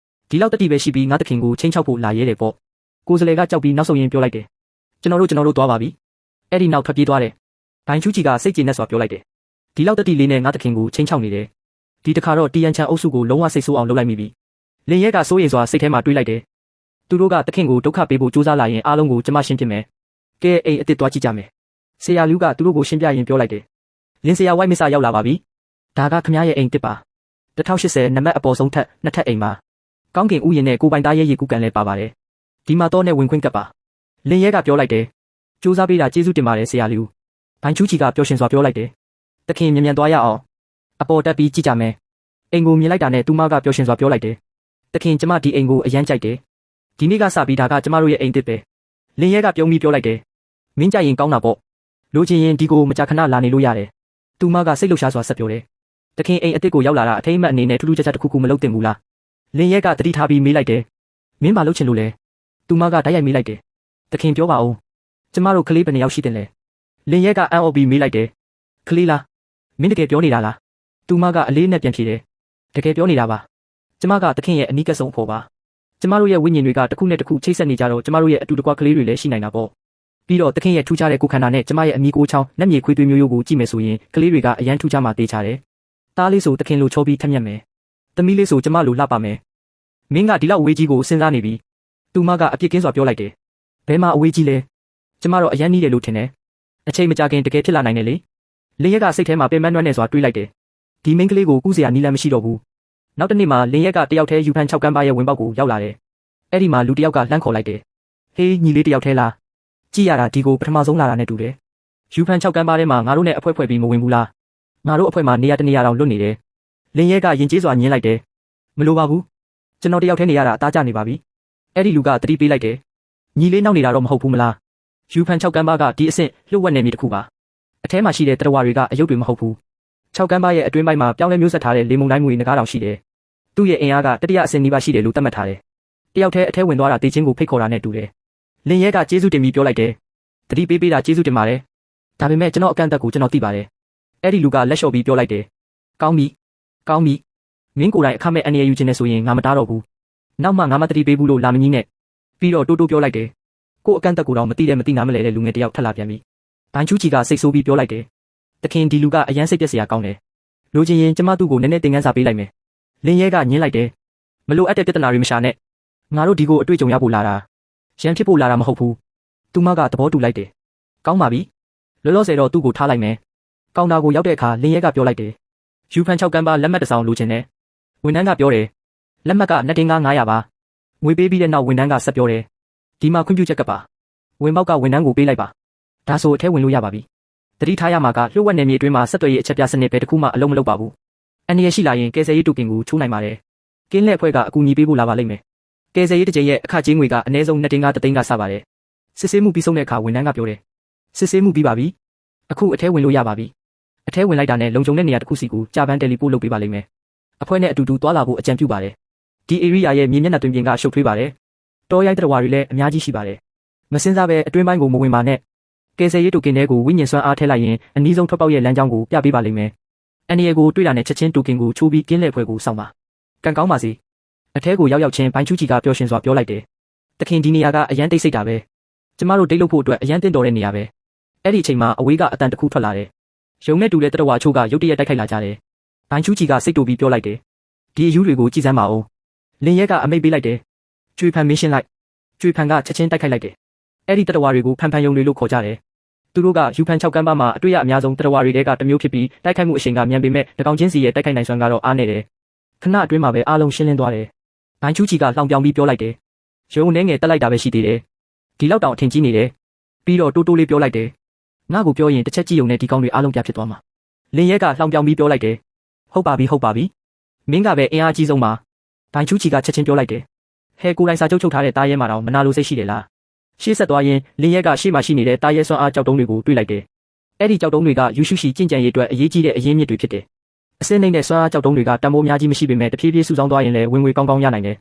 ဒီလောက်တတိပဲရှိပြီးငါတခင်ကိုချင်းချောက်ဖို့လာရဲတယ်ပေါ့ကိုယ်စလဲကကြောက်ပြီးနောက်ဆုတ်ရင်ပြောလိုက်တယ်ကျွန်တော်တို့သွားပါပြီအဲ့ဒီနောက်ထွက်ပြေးသွားတယ်ဘိုင်ချူချီကစိတ်ကျေနပ်စွာပြောလိုက်တယ်ဒီလောက်တတိလေးနဲ့ငါတခင်ကိုချင်းချောက်နေတယ်ဒီတခါတော့တီယန်ချန်အုပ်စုကိုလုံးဝစိတ်ဆိုးအောင်လုပ်လိုက်မိပြီလင်းရဲကစိုးရိမ်စွာစိတ်ထဲမှာတွေးလိုက်တယ်သူတို့ကတခင်ကိုဒုက္ခပေးဖို့ကြိုးစားလာရင်အားလုံးကိုကျမရှင်းပြမယ်ကဲအိမ်အစ်စ်သွားကြည့်ကြမယ်ဆရာလူကသူတို့ကိုရှင်းပြရင်ပြောလိုက်တယ်လင်းဆရာဝိုက်မစ္စရောက်လာပါပြီဒါကခမရဲ့အိမ်တစ်ပါ1080နံပါတ်အပေါ်ဆုံးထက်နှစ်ထပ်အိမ်ပါကောင်းကင်ဥယျာဉ်နဲ့ကိုပိုင်သားရဲ့ရေကူးကန်လဲပါပါတယ်ဒီမှာတော့နဲ့ဝင်ခွင့်ကပ်ပါလင်းရဲကပြောလိုက်တယ်စူးစမ်းပေးတာကျေးဇူးတင်ပါတယ်ဆရာလူဘိုင်ချူချီကပျော်ရွှင်စွာပြောလိုက်တယ်တခင်မြန်သွားရအောင်အပေါ်တက်ပြီးကြည့်ကြမယ်အိမ်ကိုမြင်လိုက်တာနဲ့သူမကပျော်ရွှင်စွာပြောလိုက်တယ်တခင်ကျမဒီအိမ်ကိုအရန်ကြိုက်တယ်ဒီနေ့ကစပြီးဒါကကျမတို့ရဲ့အိမ်တစ်ပဲလင်းရဲကပြုံးပြီးပြောလိုက်တယ်မင်းကြိုက်ရင်ကောင်းတာပေါ့လိုချင်ရင်ဒီကိုမကြာခဏလာနေလို့ရတယ်သူမကစိတ်လှုပ်ရှားစွာဆက်ပြောတယ်တခင်အိမ်အစ်စ်ကိုရောက်လာတာအထိမ်းအမှတ်အနေနဲ့ထူးထူးခြားခြားတစ်ခုခုမလုပ်သင့်ဘူးလားလင်းရဲကတတိထားပြီးမေးလိုက်တယ်မင်းမလုပ်ချင်လို့လဲသူမကတိုက်ရိုက်မေးလိုက်တယ်တခင်ပြောပါဦးကျမတို့ကလေးဘယ်နှယောက်ရှိတယ်လဲလင်းရဲကအန်အော်ပြီးမေးလိုက်တယ်ကလေးလားမင်းတကယ်ပြောနေတာလားသူမကအလေးနဲ့ပြန်ဖြေတယ်တကယ်ပြောနေတာပါကျမကတခင်ရဲ့အနီးကပ်ဆုံးအဖို့ပါကျမတို့ရဲ့ဝိညာဉ်တွေကတစ်ခုနဲ့တစ်ခုချိတ်ဆက်နေကြတော့ကျမတို့ရဲ့အတူတကွကလေးတွေလည်းရှိနိုင်တာပေါ့ပြီးတော့တခင်ရဲ့ထူးခြားတဲ့ကိုယ်ခန္ဓာနဲ့ကျမရဲ့အမိကိုချောင်းနက်မြေခွေးသွေးမျိုးရိုးကိုကြည့်မယ်ဆိုရင်ကလေးတွေကအရန်ထူးခြားမှတေးချတယ်သားလေးဆိုတခင်လိုချောပြီးထက်မြက်မယ်သမီးလေးဆိုကျမလိုလှပမယ်မင်းကဒီလောက်အဝေးကြီးကိုစဉ်းစားနေပြီသူမကအပြစ်ကင်းစွာပြောလိုက်တယ်ဘယ်မှာအဝေးကြီးလဲကျမတော့အရန်နီးတယ်လို့ထင်တယ်အချိန်မကြာခင်တကယ်ဖြစ်လာနိုင်တယ်လေလင်းရက်ကစိတ်ထဲမှာပင်မနှွမ်းနေစွာတွေးလိုက်တယ်ဒီမိန်းကလေးကိုကူးစရာနီးလမ်းမရှိတော့ဘူးနောက်တစ်နေ့မှာလင်းရက်ကတယောက်တည်းယူဖန်6ကန်းပါရဲ့ဝင်ပေါက်ကိုရောက်လာတယ်အဲ့ဒီမှာလူတစ်ယောက်ကလှမ်းခေါ်လိုက်တယ်ဟေးညီလေးတစ်ယောက်တည်းလားကြည့်ရတာဒီကိုပထမဆုံးလာတာနဲ့တူတယ်ယူဖန်6ကန်းပါထဲမှာငါတို့နဲ့အဖွဲဖွဲပြီးမဝင်ဘူးလားငါတို့အဖွဲမှာနေရာတနေရာတောင်လွတ်နေတယ်လင်းရဲကရင်ကျေးစွာညင်းလိုက်တယ်မလိုပါဘူးကျွန်တော်တယောက်တည်းနေရတာအသားကျနေပါပြီအဲ့ဒီလူကတတိပေးလိုက်တယ်ညီလေးနောက်နေတာတော့မဟုတ်ဘူးမလားယူဖန်6ကန်းပါကဒီအဆင့်လှုပ်ဝက်နေပြီတခုပါအထဲမှာရှိတဲ့တရဝါတွေကအယုတ်တွေမဟုတ်ဘူး6ကန်းပါရဲ့အတွင်းပိုင်းမှာပြောင်းလဲမျိုးဆက်ထားတဲ့လေမုန်တိုင်းငွေငကားတောင်ရှိတယ်သူ့ရဲ့အင်အားကတတိယအဆင့်နီးပါးရှိတယ်လို့သတ်မှတ်ထားတယ်တယောက်တည်းအထဲဝင်သွားတာတေချင်းကိုဖိတ်ခေါ်တာနဲ့တူတယ်လင်းရဲကကျေးဇူးတင်ပြီးပြောလိုက်တယ်တတိပေးတာကျေးဇူးတင်ပါတယ်ဒါပေမဲ့ကျွန်တော်အကန့်အသတ်ကိုကျွန်တော်သိပါတယ်အဲ့ဒီလူကလက်လျှော့ပြီးပြောလိုက်တယ်ကောင်းပြီမင်းကိုယ်တိုင်အခမဲ့အနေရယူခြင်းနဲ့ဆိုရင်ငါမတားတော့ဘူးနောက်မှငါမတတိပေးဘူးလို့လာမကြီးနဲ့ပြီးတော့တိုးတိုးပြောလိုက်တယ်ကို့အကန့်အသတ်ကိုတော့မသိနားမလဲတဲ့လူငယ်တယောက်ထပ်လာပြန်ပြီဘိုင်ချူချီကစိတ်ဆိုးပြီးပြောလိုက်တယ်တခင်ဒီလူကအရန်စိတ်ပြက်စရာကောင်းတယ်လိုချင်ရင်ကျမသူ့ကိုနည်းနည်းသင်ခန်းစာပေးလိုက်မယ် လင်းရဲကညင်းလိုက်တယ်မလို့အပ်တဲ့ပြဿနာတွေမရှာနဲ့ငါတို့ဒီကိုအတွေ့အကြုံရဖို့လာတာရန်ဖြစ်ဖို့လာတာမဟုတ်ဘူးသူမကသဘောတူလိုက်တယ်ကောင်းပါပြီလောလောဆယ်တော့သူ့ကိုထားလိုက်မယ်ကောင်တာကိုရောက်တဲ့အခါလင်းရဲကပြောလိုက်တယ်ယူဖန်6ကမ်းပါလက်မှတ်တစ်စောင်လိုချင်တယ်ဝန်ထမ်းကပြောတယ်လက်မှတ်ကနှစ်တင်းကား900ပါငွေပေးပြီးတဲ့နောက်ဝန်ထမ်းကဆက်ပြောတယ်ဒီမှာခွင့်ပြုချက်ကပါဝင်ပေါက်ကဝန်ထမ်းကိုပေးလိုက်ပါဒါဆိုအထဲဝင်လို့ရပါပြီတတိထားရမှာကလျှို့ဝှက်နယ်မြေအတွင်းမှာဆက်သွယ်ရေးအချက်ပြစနစ်ပဲတစ်ခုမှအလုံးမလုံးပါဘူးအန်ဒီရရှိလာရင်ကယ်ဆယ်ရေးတူကင်ကိုချိုးနိုင်ပါတယ်ကင်းလက်အဖွဲ့ကအကူအညီပေးဖို့လာပါလိမ့်မယ်ကယ်ဆယ်ရေးတစ်ကြိမ်ရဲ့အခကြေးငွေကအနည်းဆုံး2တင်းကား3သိန်းကစပါတယ်စစ်ဆေးမှုပြီးဆုံးတဲ့အခါဝန်ထမ်းကပြောတယ်စစ်ဆေးမှုပြီးပါပြီအခုအထဲဝင်လို့ရပါပြီအထဲဝင်လိုက်တာနဲ့လုံခြုံတဲ့နေရာတစ်ခုစီကိုကြာပန်းတယ်လီပို့လုပ်ပေးပါလိမ့်မယ်အဖွဲ့နဲ့အတူတူတွာလာဖို့အကြံပြုပါတယ်ဒီ area ရဲ့မြေမျက်နှာတွင်ပြင်ကရှုပ်ထွေးပါတယ်တောရိုင်းတရဝါတွေလည်းအများကြီးရှိပါတယ်မစင်းစားပဲအတွင်းပိုင်းကိုမဝင်ပါနဲ့ကယ်ဆယ်ရေးတူကင်ထဲကိုဝိညာဉ်စွမ်းအားထည့်လိုက်ရင်အနည်းဆုံးထွက်ပေါက်ရဲ့လမ်းကြောင်းကိုပြပေးပါလိမ့်မယ်အန်ဒီယေကိုတွေ့တာနဲ့ချက်ချင်းတူကင်ကိုချိုးပြီးကင်းလက်ဖွဲကိုစောင့်ပါကံကောင်းပါစေအထဲကိုရောက်ချင်းဘိုင်းချူချီကပျော်ရွှင်စွာပြောလိုက်တယ်တခင်ဒီနေရာကအရန်တိတ်ဆိတ်တာပဲကျမတို့ဒိတ်လို့ဖို့အတွက်အရန်တင်တော်တဲ့နေရာပဲအဲ့ဒီအချိန်မှာအဝေးကအတန်တစ်ခုထွက်လာတယ်ရုံနဲ့တူတဲ့တရဝါချိုးကရုတ်တရက်တိုက်ခိုက်လာကြတယ်ဘိုင်းချူချီကစိတ်တူပြီးပြောလိုက်တယ်ဒီအယူတွေကိုကြည်စမ်းပါဦးလင်းရဲကအမိတ်ပေးလိုက်တယ်ကျွေဖန်မင်းရှင်းလိုက်ကျွေဖန်ကချက်ချင်းတိုက်ခိုက်လိုက်တယ်အဲ့ဒီတရဝါတွေကိုဖန်ဖန်ယုံတွေလို့ခေါ်ကြတယ်သူတို့ကယူဖန်6ကမ်းပါမှာအတွေ့အများဆုံးတရဝါတွေကတမျိုးဖြစ်ပြီးတိုက်ခိုက်မှုအချိန်ကမြန်ပေမဲ့တကောင်ချင်းစီရဲ့တိုက်ခိုက်နိုင်စွမ်းကတော့အားနေတယ်ခဏအတွင်းမှာပဲအားလုံးရှင်းလင်းသွားတယ်ဘိုင်းချူချီကလှောင်ပြောင်ပြီးပြောလိုက်တယ်ရုံနဲ့ငယ်တက်လိုက်တာပဲရှိသေးတယ်ဒီလောက်တောင်အထင်ကြီးနေတယ်ပြီးတော့တိုးတိုးလေးပြောလိုက်တယ်ငါ့ကိုပြောရင်တစ်ချက်ကြည့်ုံနဲ့ဒီကောင်တွေအားလုံးပြဖြစ်သွားမှာလင်းရဲကလှောင်ပြောင်ပြီးပြောလိုက်တယ်ဟုတ်ပါပြီမင်းကပဲအင်အားကြီးဆုံးပါဘိုင်းချူချီကချက်ချင်းပြောလိုက်တယ်ဟဲကိုယ်တိုင်စာချုပ်ချုပ်ထားတဲ့တားရဲမှာတော့မနာလိုစိတ်ရှိတယ်လားရှေ့ဆက်သွားရင်လင်းရဲကရှေ့မှာရှိနေတဲ့တားရဲစွမ်းအားကြောက်တုံးတွေကိုတွေ့လိုက်တယ်အဲ့ဒီကြောက်တုံးတွေကယူရှုရှိကြင်ကြံရေးအတွက်အရေးကြီးတဲ့အရင်းမြစ်တွေဖြစ်တယ်အစင်းနေတဲ့စွမ်းအားကြောက်တုံးတွေကတန်ဖိုးများကြီးမရှိပေမဲ့တဖြည်းဖြည်းစုဆောင်းသွားရင်လည်းဝင်ငွေကောင်းကောင်းရနိုင်တယ်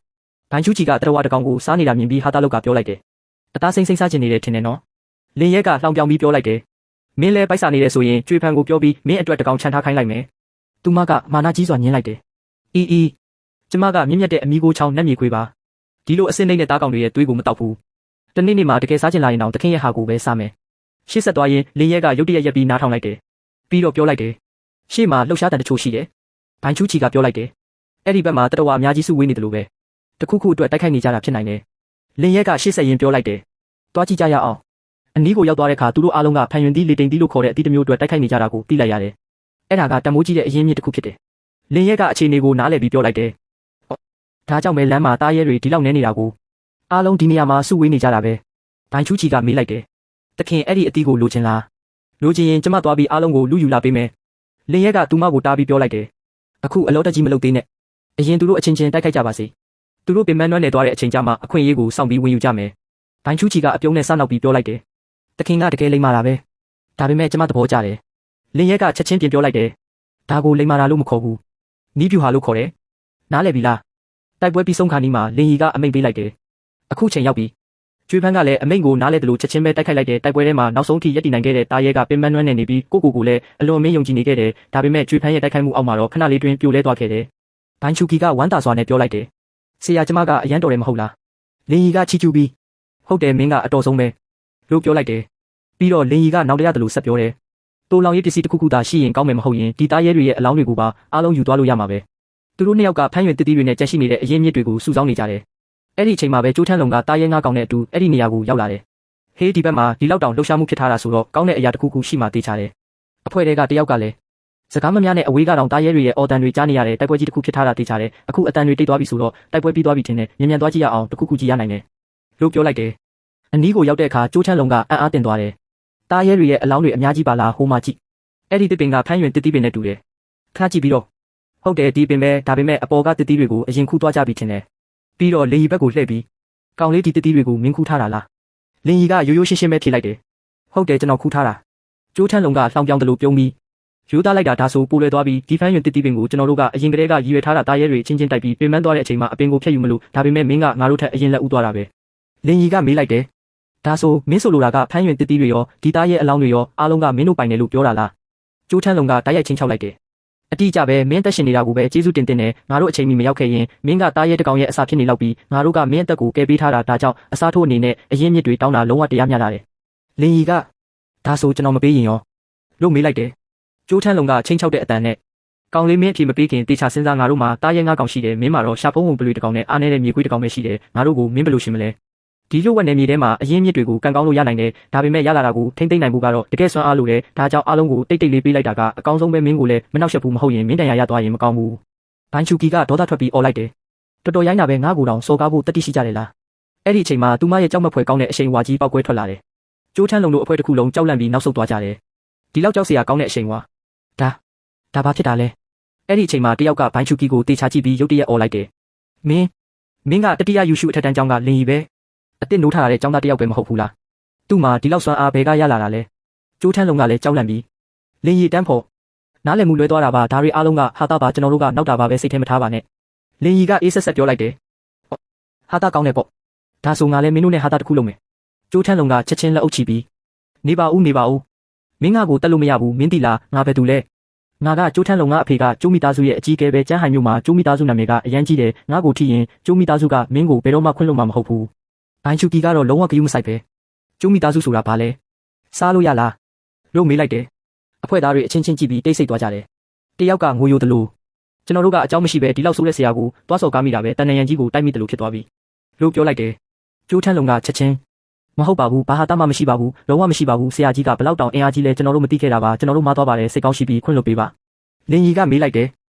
ဘိုင်းချူချီကတရဝါတကောင်ကိုစားနေတာမြင်ပြီးဟာတာလုတ်ကပြောလိုက်တယ်အသားစိမ့်စားကျင်နေတယ်ထင်တယ်နော်လင်းရဲကလှောင်ပြောင်ပြီးပြောလိုက်တယ်မင်းလဲပိုက်စာနေတယ်ဆိုရင်ကျွေဖန်ကိုပြောပြီးမင်းအတွက်တကောင်ချန်ထားခိုင်းလိုက်မယ်သူမကမာနာကြီးစွာညင်းလိုက်တယ်အီကျမကမြင့်မြတ်တဲ့အမီးကိုချောင်းနှက်မြေခွေပါဒီလိုအစင်းနေတဲ့တားကောင်တွေရဲ့သွေးကိုမတောက်ဘူးတနေ့မှာတကယ်စားကျင်လာရင်တော့တခင်ရဲ့ဟာကိုပဲစားမယ်ရှေ့ဆက်သွားရင်လင်းရဲကရုတ်တရက်ရက်ပြီးနားထောင်လိုက်တယ်ပြီးတော့ပြောလိုက်တယ်ရှေ့မှာလှုပ်ရှားတန်တချို့ရှိတယ်ဘိုင်းချူချီကပြောလိုက်တယ်အဲ့ဒီဘက်မှာတရဝါအများကြီးစုဝေးနေတယ်လို့ပဲတခုခုအတွက်တိုက်ခိုက်နေကြတာဖြစ်နိုင်တယ်လင်းရဲကရှေ့ဆက်ရင်ပြောလိုက်တယ်တွားကြည့်ကြရအောင်အနီးကိုရောက်သွားတဲ့အခါသူတို့အားလုံးကဖန်ယွင်သီးလေတိန်သီးလို့ခေါ်တဲ့အသီးတစ်မျိုးအတွက်တိုက်ခိုက်နေကြတာကိုသိလိုက်ရတယ်အဲ့ဒါကတမိုးကြီးတဲ့အရင်းမြစ်တစ်ခုဖြစ်တယ်လင်းရဲကအခြေအနေကိုနားလည်ပြီးပြောလိုက်တယ်ဒါကြောင့်ပဲလမ်းမှာတားရဲတွေဒီလောက်နဲနေတာကိုအားလုံးဒီနေရာမှာစုဝေးနေကြတာပဲဘိုင်းချူချီကမေးလိုက်တယ်တခင်အဲ့ဒီအသီးကိုလိုချင်လားလိုချင်ရင်ကျမသွားပြီးအားလုံးကိုလူယူလာပေးမယ်လင်းရဲကသူမကိုတားပြီးပြောလိုက်တယ်အခုအလောတက်ကြီးမလုပ်သေးနဲ့အရင်သူတို့အချင်းချင်းတိုက်ခိုက်ကြပါစေသူတို့ပင်မနှွမ်းနေသွားတဲ့အချိန်ကြမှာအခွင့်အရေးကိုစောင့်ပြီးဝင်ယူကြမယ်ဘိုင်းချူချီကအပြုံးနဲ့စနောက်ပြီးပြောလိုက်တယ်တခင်ကတကယ်လိမ္မာတာပဲဒါပေမဲ့ကျမသဘောကျတယ်လင်းရဲကချက်ချင်းပြင်ပြောလိုက်တယ်ဒါကိုလိမ္မာတာလို့မခေါ်ဘူးနီးပြူဟာလို့ခေါ်တယ်နားလည်ပြီလားတိုက်ပွဲပြီးဆုံးခါနီးမှာလင်းရီကအမိန့်ပေးလိုက်တယ်အခုချိန်ရောက်ပြီကျွေးဖန်းကလည်းအမိန့်ကိုနားလဲတယ်လို့ချက်ချင်းပဲတိုက်ခိုက်လိုက်တယ်တိုက်ပွဲထဲမှာနောက်ဆုံးထိရပ်တည်နိုင်ခဲ့တဲ့တားရဲကပင်မနှွမ်းနေပြီးကိုလည်းအလွန်မင်းယုံကြည်နေခဲ့တယ်ဒါပေမဲ့ကျွေးဖန်းရဲ့တိုက်ခိုက်မှုအောက်မှာတော့ခဏလေးတွင်ပြိုလဲသွားခဲ့တယ်ဘိုင်းချူကီကဝမ်းသာစွာနဲ့ပြောလိုက်တယ်ဆရာကျမကအရန်တော်တယ်မဟုတ်လားလင်းရီကချီကျူပြီးဟုတ်တယ်မင်းကအတော်ဆုံးပဲလို့ပြောလိုက်တယ်ပြီးတော့လင်းရီကနောက်တရတယ်လို့ဆက်ပြောတယ်တိုးလောင်ရေးပစ္စည်းတစ်ခုခုသာရှိရင်ကောင်းမယ်မဟုတ်ရင်ဒီတားရဲတွေရဲ့အလောင်းတွေကိုပါအားလုံးယူသွားလို့ရမှာပဲသူတို့နှစ်ယောက်ကဖမ်းရွင်တစ်တီးတွေနဲ့ကြက်ရှိနေတဲ့အရင်းမြစ်တွေကိုစုဆောင်းနေကြတယ်အဲ့ဒီအချိန်မှာပဲကျိုးထန်းလုံကတားရဲငါးကောင်နဲ့အတူအဲ့ဒီနေရာကိုရောက်လာတယ်ဟေးဒီဘက်မှာဒီလောက်တောင်လှုပ်ရှားမှုဖြစ်ထားတာဆိုတော့ကောင်းတဲ့အရာတစ်ခုခုရှိမှသိချတယ်အဖွဲ့တွေကတယောက်ကလည်းစကားမများနဲ့အဝေးကတောင်တားရဲတွေရဲ့အော်တန်တွေကြားနေရတဲ့တိုက်ပွဲကြီးတစ်ခုဖြစ်ထားတာသိချတယ်အခုအတန်တွေတိတ်သွားပြီဆိုတော့တိုက်ပွဲပြီးသွားပြီထင်တယ်မြန်သွားကြည့်ရအောင်တစ်ခုခုကြည့်ရနိုင်တယ်လို့ပြောလိုက်တယ်အနီးကိုရောက်တဲ့အခါကျိုးချန်းလုံကအံ့အားတင်သွားတယ်တားရဲတွေရဲ့အလောင်းတွေအများကြီးပါလားဟိုမှာကြည့်အဲ့ဒီတစ်ပင်ကဖမ်းရွင်တစ်တီးပင်နဲ့တူတယ်ခါကြည့်ပြီးတော့ဟုတ်တယ်ဒီပင်ပဲဒါပေမဲ့အပေါ်ကတစ်တီးတွေကိုအရင်ခူးသွားကြပြီထင်တယ်ပြီးတော့လေရီဘက်ကိုလှည့်ပြီးကောင်လေးဒီတစ်တီးတွေကိုမင်းခူးထားတာလားလင်ရီကရိုးရိုးရှင်းရှင်းပဲဖြေလိုက်တယ်ဟုတ်တယ်ကျွန်တော်ခူးထားတာကျိုးထန်းလုံကလှောင်ပြောင်းတယ်လို့ပြုံးပြီးယူသားလိုက်တာဒါဆိုပိုလွယ်သွားပြီးဒီဖမ်းရွင်တစ်တီးပင်ကိုကျွန်တော်တို့ကအရင်ကတည်းကရည်ရွယ်ထားတာတားရဲတွေချင်းချင်းတိုက်ပြီးပင်ပန်းသွားတဲ့အချိန်မှာအပင်ကိုဖျက်ယူမလို့ဒါပေမဲ့မင်းကငါတို့ထက်အရင်လက်ဦးသွားတာပဲလင်ရီကမေးလိုက်တယ်ဒါဆိုမင်းဆိုလိုတာကဖမ်းရွင်တစ်တီးတွေရောဒီတားရဲအလောင်းတွေရောအားလုံးကမင်းတို့ပိုင်တယ်လို့ပြောတာလားကျိုးထန်းလုံကတိုက်ရိုက်ချင်းချောက်လိုက်တယ်အတိအကျပဲမင်းတက်ရှင်နေတာကိုပဲကျေးဇူးတင်တယ်ငါတို့အချိန်မီမရောက်ခဲ့ရင်မင်းကတားရဲတကောင်ရဲ့အစာဖြစ်နေလောက်ပြီးငါတို့ကမင်းအသက်ကိုကယ်ပေးထားတာဒါကြောင့်အစားထိုးအနေနဲ့အရင်မြစ်တွေတောင်းတာလုံးဝတရားမျှတာတယ်လင်ရီကဒါဆိုကျွန်တော်မပေးရင်ရောလို့မေးလိုက်တယ်ကျိုးထန်းလုံကချင်းချောက်တဲ့အတန်နဲ့ ကောင်လေးမင်းအဖြေမပေးခင်တေချာစဉ်းစားငါတို့မှာတားရဲငါးကောင်ရှိတယ်မင်းမှာတော့ရှာဖုံးဝင်ပလွေတစ်ကောင်နဲ့အားနေတဲ့မြေခွေးတစ်ကောင်ပဲရှိတယ်ငါတို့ကိုမင်းဘယ်လိုရှင်မလဲဒီလိုဝက်နယ်မြေထဲမှာအရင်မြစ်တွေကိုကန်ကောင်းလို့ရနိုင်တယ်ဒါပေမဲ့ရလာတာကိုထိမ့်သိမ့်နိုင်ဖို့ကတော့တကယ်ဆွမ်းအားလို့တယ်ဒါကြောင့်အားလုံးကိုတိတ်တိတ်လေးပေးလိုက်တာကအကောင်းဆုံးပဲမင်းကိုလည်းမနှောက်ယှက်ဘူးမဟုတ်ရင်မင်းတန်ရရသွားရင်မကောင်းဘူးဘိုင်ချူကီကဒေါသထွက်ပြီးအော်လိုက်တယ်တော်တော်ရိုင်းတာပဲငါ့ကိုတောင်စော်ကားဖို့တတိရှိကြတယ်လားအဲ့ဒီအချိန်မှာသူမရဲ့ကြောက်မက်ဖွယ်ကောင်းတဲ့အရှိန်ဝါကြီးပေါက်ကွဲထွက်လာတယ်ကျိုးထန်းလုံးတို့အဖွဲတစ်ခုလုံးကြောက်လန့်ပြီးနောက်ဆုတ်သွားကြတယ်ဒီလောက်ကြောက်စရာကောင်းတဲ့အရှိန်ဝါဒါဘာဖြစ်တာလဲအဲ့ဒီအချိန်မှာတယောက်ကဘိုင်ချူကီကိုတေချာကြည့်ပြီးရုတ်တရက်အော်လိုက်တယ်မင်းကတတိယယူရှုအထက်တန်းကျောင်းကလင်ကြီးပဲအစ်စ်နိုးထားရတဲ့ကျောင်းသားတယောက်ပဲမဟုတ်ဘူးလားသူ့မှာဒီလောက်စွမ်းအားဘယ်ကရလာတာလဲကျိုးထန်းလုံးကလည်းကြောက်လန့်ပြီးလင်ကြီးတန်းဖို့နားလည်မှုလွဲသွားတာပါဒါတွေအားလုံးကဟာတာပါကျွန်တော်တို့ကနောက်တာပါပဲစိတ်ထဲမထားပါနဲ့လင်ကြီးကအေးဆက်ဆက်ပြောလိုက်တယ်ဟာတာကောင်းတယ်ပေါ့ဒါဆိုငါလည်းမင်းတို့နဲ့ဟာတာတစ်ခုလုပ်မယ်ကျိုးထန်းလုံးကချက်ချင်းလက်အုပ်ချပြီးနေပါဦးမင်းငါ့ကိုတက်လို့မရဘူးမင်းတီလားငါပဲသူလဲငါကကျိုးထန်းလုံးကအဖေကကျိုးမိသားစုရဲ့အကြီးအကဲပဲကျန်းဟိုင်မြို့မှာကျိုးမိသားစုနာမည်ကအရန်ကြီးတယ်ငါ့ကိုထိရင်ကျိုးမိသားစုကမင်းကိုဘယ်တော့မှခွင့်လွှတ်မှာမဟုတ်ဘူးဘိုင်ချူကီကတော့လုံးဝဂရုမစိုက်ပဲကျိုးမိသားစုဆိုတာဘာလဲစားလို့ရလားလို့မေးလိုက်တယ်အဖွဲသားတွေအချင်းချင်းကြည့်ပြီးတိတ်ဆိတ်သွားကြတယ်တယောက်ကငိုယိုသလိုကျွန်တော်တို့ကအကြောင်းမရှိပဲဒီလောက်ဆိုးတဲ့ဆရာကိုတွားစော်ကားမိတာပဲတန်နရန်ကြီးကိုတိုက်မိတယ်လို့ဖြစ်သွားပြီလို့ပြောလိုက်တယ်ကျိုးထန်းလုံးကချက်ချင်းမဟုတ်ပါဘူးဘာဟာတမှမရှိပါဘူးလုံးဝမရှိပါဘူးဆရာကြီးကဘလောက်တောင်အင်အားကြီးလဲကျွန်တော်တို့မသိခဲ့တာပါကျွန်တော်တို့မှားသွားပါတယ်စိတ်ကောင်းရှိပြီးခွင့်လွှတ်ပေးပါလင်ကြီးကမေးလိုက်တယ်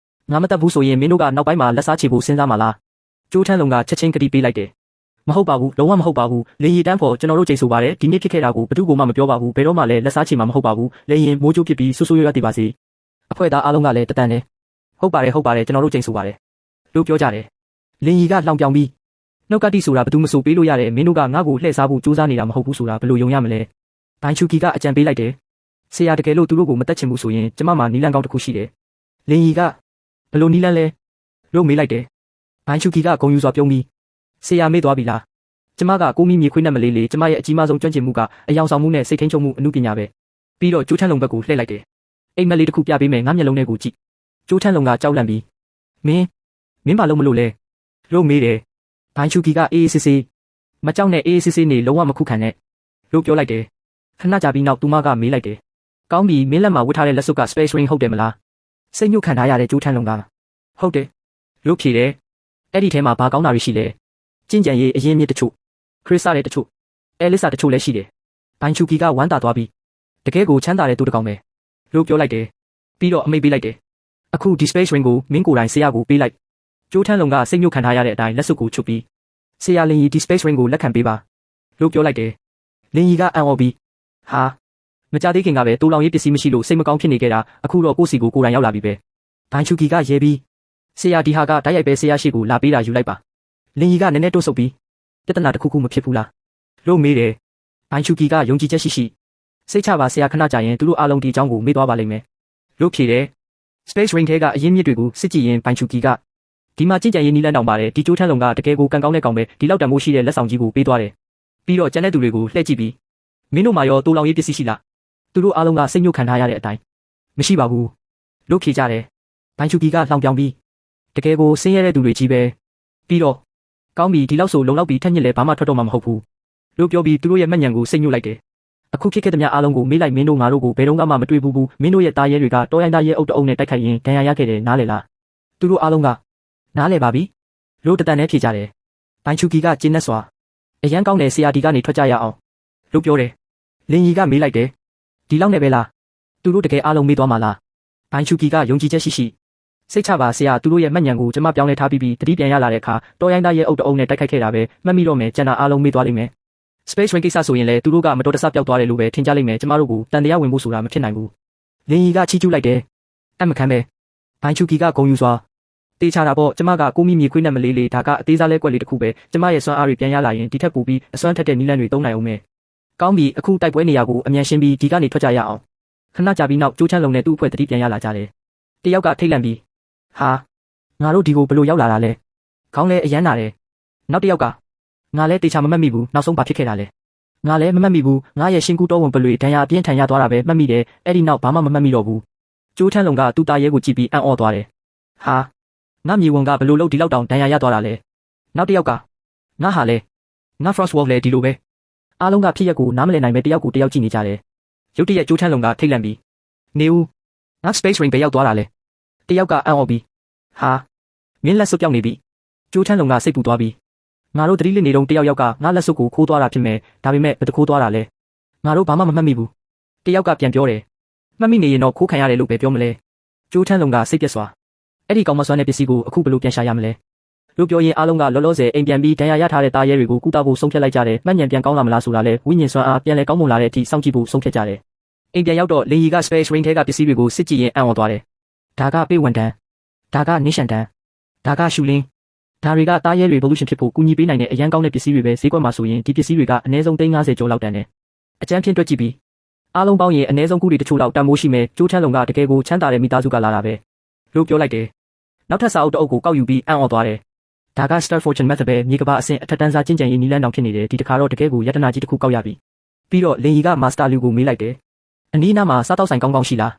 ငါမတတ်ဘူးဆိုရင်မင်းတို့ကနောက်ပိုင်းမှာလက်စားချေဖို့စဉ်းစားမှာလားကျိုးထန်းလုံးကချက်ချင်းကတိပေးလိုက်တယ်မဟုတ်ပါဘူးလုံးဝမဟုတ်ပါဘူးလင်ကြီးတန်းဖို့ကျွန်တော်တို့ချိန်ဆိုပါတယ်ဒီနေ့ဖြစ်ခဲ့တာကိုဘယ်သူမှမပြောပါဘူးဘယ်တော့မှလည်းလက်စားချေမှာမဟုတ်ပါဘူးလင်ရင်မိုးကြိုးဖြစ်ပြီးဆူဆူရွရွတည်ပါစေအဖွဲသားအားလုံးကလည်းတတန်တယ်ဟုတ်ပါတယ်ကျွန်တော်တို့ချိန်ဆိုပါတယ်လို့ပြောကြတယ်လင်ကြီးကလောင်ပြောင်ပြီးနှုတ်ကတိဆိုတာဘယ်သူမဆိုပေးလို့ရတယ်မင်းတို့ကငါ့ကိုလှည့်စားဖို့စူးစမ်းနေတာမဟုတ်ဘူးဆိုတာဘယ်လိုယုံရမလဲဘိုင်ချူကီကအကြံပေးလိုက်တယ်ဆရာတကယ်လို့သူတို့ကိုမတက်ချင်ဘူးဆိုရင်ကျမမှာနီလန်ကောင်းတစ်ခုရှိတယ်လင်ကြီးကဘယ်လိုနီလန်လဲလို့မေးလိုက်တယ်ဘိုင်ချူကီကဂုံယူစွာပြုံးပြီးဆရာမေ့သွားပြီလားကျမကကိုမီမြေခွေးနဲ့မလေးလေကျမရဲ့အကြီးမားဆုံးကျွမ်းကျင်မှုကအယောင်ဆောင်မှုနဲ့စိတ်ထိန်ချုပ်မှုအမှုပညာပဲပြီးတော့ကျိုးထန်းလုံးဘက်ကိုလှည့်လိုက်တယ်အိမ်မက်လေးတစ်ခုပြပေးမယ်ငါမျက်လုံးထဲကိုကြည့်ကျိုးထန်းလုံးကကြောက်လန့်ပြီးမင်းဘာလို့မလို့လဲလို့မေးတယ်ဘိုင်ချူကီကအေးဆေးမကြောက်နဲ့အေးဆေးနေလုံးဝမခုခံနဲ့လို့ပြောလိုက်တယ်ခဏကြာပြီးနောက်သူမကမေးလိုက်တယ်ကောင်းပြီမင်းလက်မှာဝတ်ထားတဲ့လက်စွပ်က space ring ဟုတ်တယ်မလားစိတ်ညှို့ခံထားရတဲ့ကျိုးထန်းလုံးကဟုတ်တယ်လို့ဖြေတယ်အဲ့ဒီထဲမှာဘာကောင်းတာတွေရှိလဲကျင့်ကြံရေးအရင်မြစ်တချို့ခရစ်စတဲ့တချို့အဲလစ်စာတချို့လည်းရှိတယ်ဘိုင်ချူကီကဝမ်းသာသွားပြီးတကယ်ကိုချမ်းသာတဲ့သူတစ်ကောင်ပဲလို့ပြောလိုက်တယ်ပြီးတော့အမိတ်ပေးလိုက်တယ်အခုဒီ space ring ကိုမင်းကိုယ်တိုင်ဆရာကိုပေးလိုက်ကျိုးထန်းလုံးကစိတ်ညှို့ခံထားရတဲ့အတိုင်းလက်စွပ်ကိုချုပ်ပြီးဆရာလင်ကြီးဒီ space ring ကိုလက်ခံပေးပါလို့ပြောလိုက်တယ်လင်ကြီးကအံ့ဩပြီးဟာမကြသေးခင်ကပဲတူလောင်ရေးပစ္စည်းမရှိလို့စိတ်မကောင်းဖြစ်နေခဲ့တာအခုတော့ကိုယ့်စီကိုကိုယ်တိုင်ရောက်လာပြီပဲဘိုင်ချူကီကရဲပြီးဆရာဒီဟာကတိုက်ရိုက်ပဲဆရာရှိကိုလာပေးတာယူလိုက်ပါလင်ကြီးကနည်းနည်းတွတ်ဆုပ်ပြီးပြဿနာတစ်ခုခုမဖြစ်ဘူးလားလို့မေးတယ်ဘိုင်ချူကီကယုံကြည်ချက်ရှိစိတ်ချပါဆရာခဏကြာရင်သူတို့အားလုံးဒီအကြောင်းကိုမေ့သွားပါလိမ့်မယ်လို့ဖြေတယ် space ring ထဲကအရင်းမြစ်တွေကိုစစ်ကြည့်ရင်ဘိုင်ချူကီကဒီမှာကြင်ကြံရေးနီးလန်းတောင်ပါတယ်ဒီကျိုးထန်းလုံးကတကယ်ကိုကန်ကောင်းတဲ့ကောင်ပဲဒီလောက်တန်မိုးရှိတဲ့လက်ဆောင်ကြီးကိုပေးသွားတယ်ပြီးတော့ကျန်တဲ့သူတွေကိုလှည့်ကြည့်ပြီးမင်းတို့မှာရောတူလောင်ရေးပစ္စည်းရှိလားသူတို့အားလုံးကစိတ်ညှို့ခံထားရတဲ့အတိုင်းမရှိပါဘူးလို့ဖြေကြတယ်ဘိုင်ချူကီကလှောင်ပြောင်ပြီးတကယ်ကိုဆင်းရဲတဲ့သူတွေကြီးပဲပြီးတော့ကောင်းပြီဒီလောက်ဆိုလုံလောက်ပြီးထက်ညစ်လဲဘာမှထွက်တော့မှာမဟုတ်ဘူးလို့ပြောပြီးသူတို့ရဲ့မှတ်ဉာဏ်ကိုစိတ်ညှို့လိုက်တယ်အခုဖြစ်ခဲ့တဲ့များအားလုံးကိုမေးလိုက်မင်းတို့ငါတို့ကိုဘယ်တော့မှမတွေ့ဘူးမင်းတို့ရဲ့တားရဲတွေကတောရိုင်းသားရဲအုပ်တအုပ်နဲ့တိုက်ခိုက်ရင်ဒဏ်ရာရခဲ့တယ်နားလေလားသူတို့အားလုံးကနားလေပါပြီလို့တတန်နဲ့ဖြေကြတယ်ဘိုင်ချူကီကကျင်းနဲ့စွာအရန်ကောင်းတယ်ဆရာဒီကနေထွက်ကြရအောင်လို့ပြောတယ်လင်ကြီးကမေးလိုက်တယ်ဒီလောက်နဲ့ပဲလားသူတို့တကယ်အားလုံးမေးသွားမှာလားဘိုင်ချူကီကယုံကြည်ချက်ရှိစိတ်ချပါဆရာသူတို့ရဲ့မှတ်ဉာဏ်ကိုကျွန်မပြောင်းလဲထားပြီးတတိပြန်ရလာတဲ့အခါတောရိုင်းသားရဲအုပ်တအုပ်နဲ့တိုက်ခိုက်ခဲ့တာပဲမှတ်မိတော့မယ်ကျန်တာအားလုံးမေးသွားလိမ့်မယ် space ring ကိစ္စဆိုရင်လည်းသူတို့ကမတော်တဆပျောက်သွားတယ်လို့ပဲထင်ကြလိမ့်မယ်ကျမတို့ကိုတန်တရားဝင်ဖို့ဆိုတာမဖြစ်နိုင်ဘူးလင်ကြီးကချီးကျူးလိုက်တယ်အမခံပဲဘိုင်ချူကီကဂုံယူစွာတေးချတာပေါ့ကျမကကိုမိမြေခွေးနဲ့မလေးလေဒါကအသေးစားလဲကွက်လေးတစ်ခုပဲကျမရဲ့စွမ်းအားတွေပြန်ရလာရင်ဒီထက်ပိုပြီးအစွမ်းထက်တဲ့နီလန်းတွေသုံးနိုင်အောင်မယ်ကောင်းပြီအခုတိုက်ပွဲနေရာကိုအမြန်ရှင်းပြီးဒီကနေထွက်ကြရအောင်ခဏကြာပြီးနောက်ကျိုးချမ်းလုံးနဲ့သူ့အဖွဲ့တတိပြန်ရလာကြတယ်တယောက်ကထိတ်လန့်ပြီးဟာငါတို့ဒီကိုဘယ်လိုရောက်လာတာလဲခေါင်းလဲအရမ်းနာတယ်နောက်တယောက်ကငါလဲတေချာမမှတ်မိဘူးနောက်ဆုံးဘာဖြစ်ခဲ့တာလဲငါလဲမမှတ်မိဘူးငါရဲ့ရှင်ကူတော်ဝင်ပလွေဒဏ်ရာအပြင်းထန်ရသွားတာပဲမှတ်မိတယ်အဲ့ဒီနောက်ဘာမှမမှတ်မိတော့ဘူးကျိုးထန်းလုံးကသူ့တာရဲကိုကြည့်ပြီးအံ့ဩသွားတယ်ဟာငါမြေဝန်ကဘယ်လိုလုပ်ဒီလောက်တောင်ဒဏ်ရာရသွားတာလဲနောက်တစ်ယောက်ကငါဟာလဲငါ frost wall လဲဒီလိုပဲအားလုံးကဖြစ်ရက်ကိုနားမလည်နိုင်ပဲတယောက်ကိုတယောက်ကြည့်နေကြတယ်ရုတ်တရက်ကျိုးထန်းလုံးကထိတ်လန့်ပြီးနေဦးငါ space ring ပဲရောက်သွားတာလဲ တယောက်ကအံ့ဩပြီးဟာမင်းလက်စွပ်ပြောင်းနေပြီကျိုးချမ်းလုံကစိတ်ပူသွားပြီးငါတို့တတိလစ်နေတော့တယောက်ကငါလက်စွပ်ကိုခိုးသွားတာဖြစ်မယ်ဒါပေမဲ့ဘယ်တခိုးသွားတာလဲငါတို့ဘာမှမမှတ်မိဘူးတယောက်ကပြန်ပြောတယ်မှတ်မိနေရင်တော့ခိုးခံရတယ်လို့ပဲပြောမလဲကျိုးချမ်းလုံကစိတ်ပြက်စွာအဲ့ဒီကောင်မစွမ်းတဲ့ပစ္စည်းကိုအခုဘယ်လိုပြန်ရှာရမလဲတို့ပြောရင်အားလုံးကလောလောဆယ်အိမ်ပြန်ပြီးဒဏ်ရာရထားတဲ့တာရဲတွေကိုကုသဖို့ဆုံးဖြတ်လိုက်ကြတယ်မှတ်ဉာဏ်ပြန်ကောင်းလာမလားဆိုတာလဲဝိညာဉ်စွမ်းအားပြန်လဲကောင်းမွန်လာတဲ့အထိစောင့်ကြည့်ဖို့ဆုံးဖြတ်ကြတယ်အိမ်ပြန်ရောက်တော့လေရီက Space Ring ထဲကပစ္စည်းတွေကိုစစ်ကြည့်ရင်အံ့ဩသွားတယ်ဒါကပေးဝန်တန်းဒါကနင်းရှန်တန်းဒါကရှူလင်းဒါတွေကတာရဲတွေ evolution ဖြစ်ဖို့ကူညီပေးနိုင်တဲ့အရန်ကောင်းတဲ့ပစ္စည်းတွေပဲဈေးကွက်မှာဆိုရင်ဒီပစ္စည်းတွေကအနည်းဆုံး350ကျော်လောက်တန်တယ်အကျန်းဖြင့်တွက်ကြည့်ပြီးအားလုံးပေါင်းရင်အနည်းဆုံးခုတွေတချို့လောက်တန်မိုးရှိမယ်ကျိုးချမ်းလုံကတကယ်ကိုချမ်းသာတဲ့မိသားစုကလာတာပဲလို့ပြောလိုက်တယ်နောက်ထပ်စာအုပ်တစ်အုပ်ကိုကောက်ယူပြီးအံ့ဩသွားတယ်ဒါက Star Fortune Method ပဲမြေကဘာအဆင့်အထက်တန်းစားကျင့်ကြံရေးနည်းလမ်းတောင်ဖြစ်နေတယ်ဒီတစ်ခါတော့တကယ်ကိုယတနာကြီးတစ်ခုကောက်ရပြီပြီးတော့လင်ကြီးက Master Liu ကိုမေးလိုက်တယ်အနီးနားမှာစားတောက်ဆိုင်ကောင်းကောင်းရှိလာ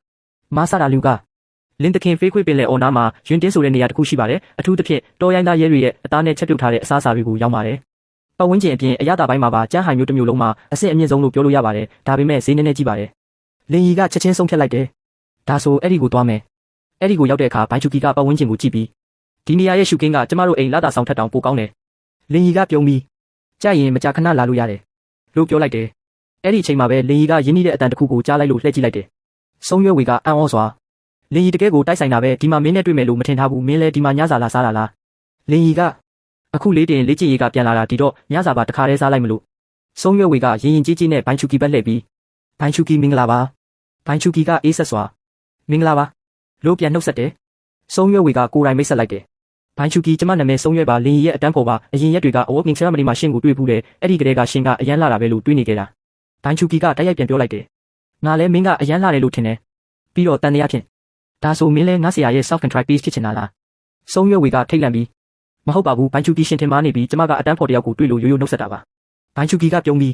းမာဆာLiuကလင်းတခင်ဖေးခွေပင်လေအော်နာမှာယွန်းတင်းဆိုတဲ့နေရာတစ်ခုရှိပါတယ်အထူးသဖြင့်တော်ရိုင်းသားရဲတွေရဲ့အသားနဲ့ချက်ပြုတ်ထားတဲ့အစားအစာတွေကိုရောင်းပါတယ်ပတ်ဝန်းကျင်အပြင်အရသာပိုင်းမှာပါကျန်းဟန်မျိုးတစ်မျိုးလုံးမှာအဆင့်အမြင့်ဆုံးလို့ပြောလို့ရပါတယ်ဒါပေမဲ့ဈေးနည်းနည်းကြီးပါတယ်လင်ကြီးကချက်ချင်းဆုံးဖြတ်လိုက်တယ်ဒါဆိုအဲ့ဒီကိုသွားမယ်အဲ့ဒီကိုရောက်တဲ့အခါဘိုင်ချူကီကပတ်ဝန်းကျင်ကိုကြည့်ပြီးဒီနေရာရဲ့ရှုခင်းကကျမတို့အိမ်လာတာဆောင်ထက်တောင်ပိုကောင်းတယ်လင်ကြီးကပြုံးပြီးကြရင်မကြာခဏလာလို့ရတယ်လို့ပြောလိုက်တယ်အဲ့ဒီအချိန်မှာပဲလင်ကြီးကရင်းနှီးတဲ့အတန်တစ်ခုကိုကြားလိုက်လို့လှည့်ကြည့်လိုက်တယ်ဆုံးရွက်ဝေကအံ့ဩစွာလင်ကြီးတကယ်ကိုတိုက်ဆိုင်တာပဲဒီမှာမင်းနဲ့တွေ့မယ်လို့မထင်ထားဘူးမင်းလဲဒီမှာညစာလာစားတာလားလင်ကြီးကအခုလေးတင်လေးချင်ရီကပြန်လာတာဒီတော့ညစာပါတခါတည်းစားလိုက်မလို့ဆုံးရွက်ဝေကရင်ရင်ကြီးကြီးနဲ့ဘိုင်ချူကီဘက်လှည့်ပြီးဘိုင်ချူကီမင်္ဂလာပါဘိုင်ချူကီကအေးဆက်စွာမင်္ဂလာပါလို့ပြန်နှုတ်ဆက်တယ်ဆုံးရွက်ဝေကကိုယ်တိုင်မိတ်ဆက်လိုက်တယ်ဘိုင်ချူကီကျမနာမည်ဆုံးရွက်ပါလင်ကြီးရဲ့အတန်းပေါ်ပါအရင်ရက်တွေကအဝတ်မင်္ဂလာမနီမှာရှင်းကိုတွေ့ဘူးတယ်အဲ့ဒီကလေးကရှင်းကအရန်လာတာပဲလို့တွေးနေကြတာဘိုင်ချူကီကတိုက်ရိုက်ပြန်ပြောလိုက်တယ်ငါလဲမင်းကအရန်လာတယ်လို့ထင်တယ်ပြီးတော့တန်တရားဖြင့်ဒါဆိုမင်းလဲငါဆရာရဲ့ self control piece ဖြစ်ချင်တာလားဆုံးရွက်ဝေကထိတ်လန့်ပြီးမဟုတ်ပါဘူးဘိုင်ချူကီရှင်ထင်မှားနေပြီးကျမကအတန်းဖော်တယောက်ကိုတွေ့လို့ရိုးရိုးနှုတ်ဆက်တာပါဘိုင်ချူကီကပြုံးပြီ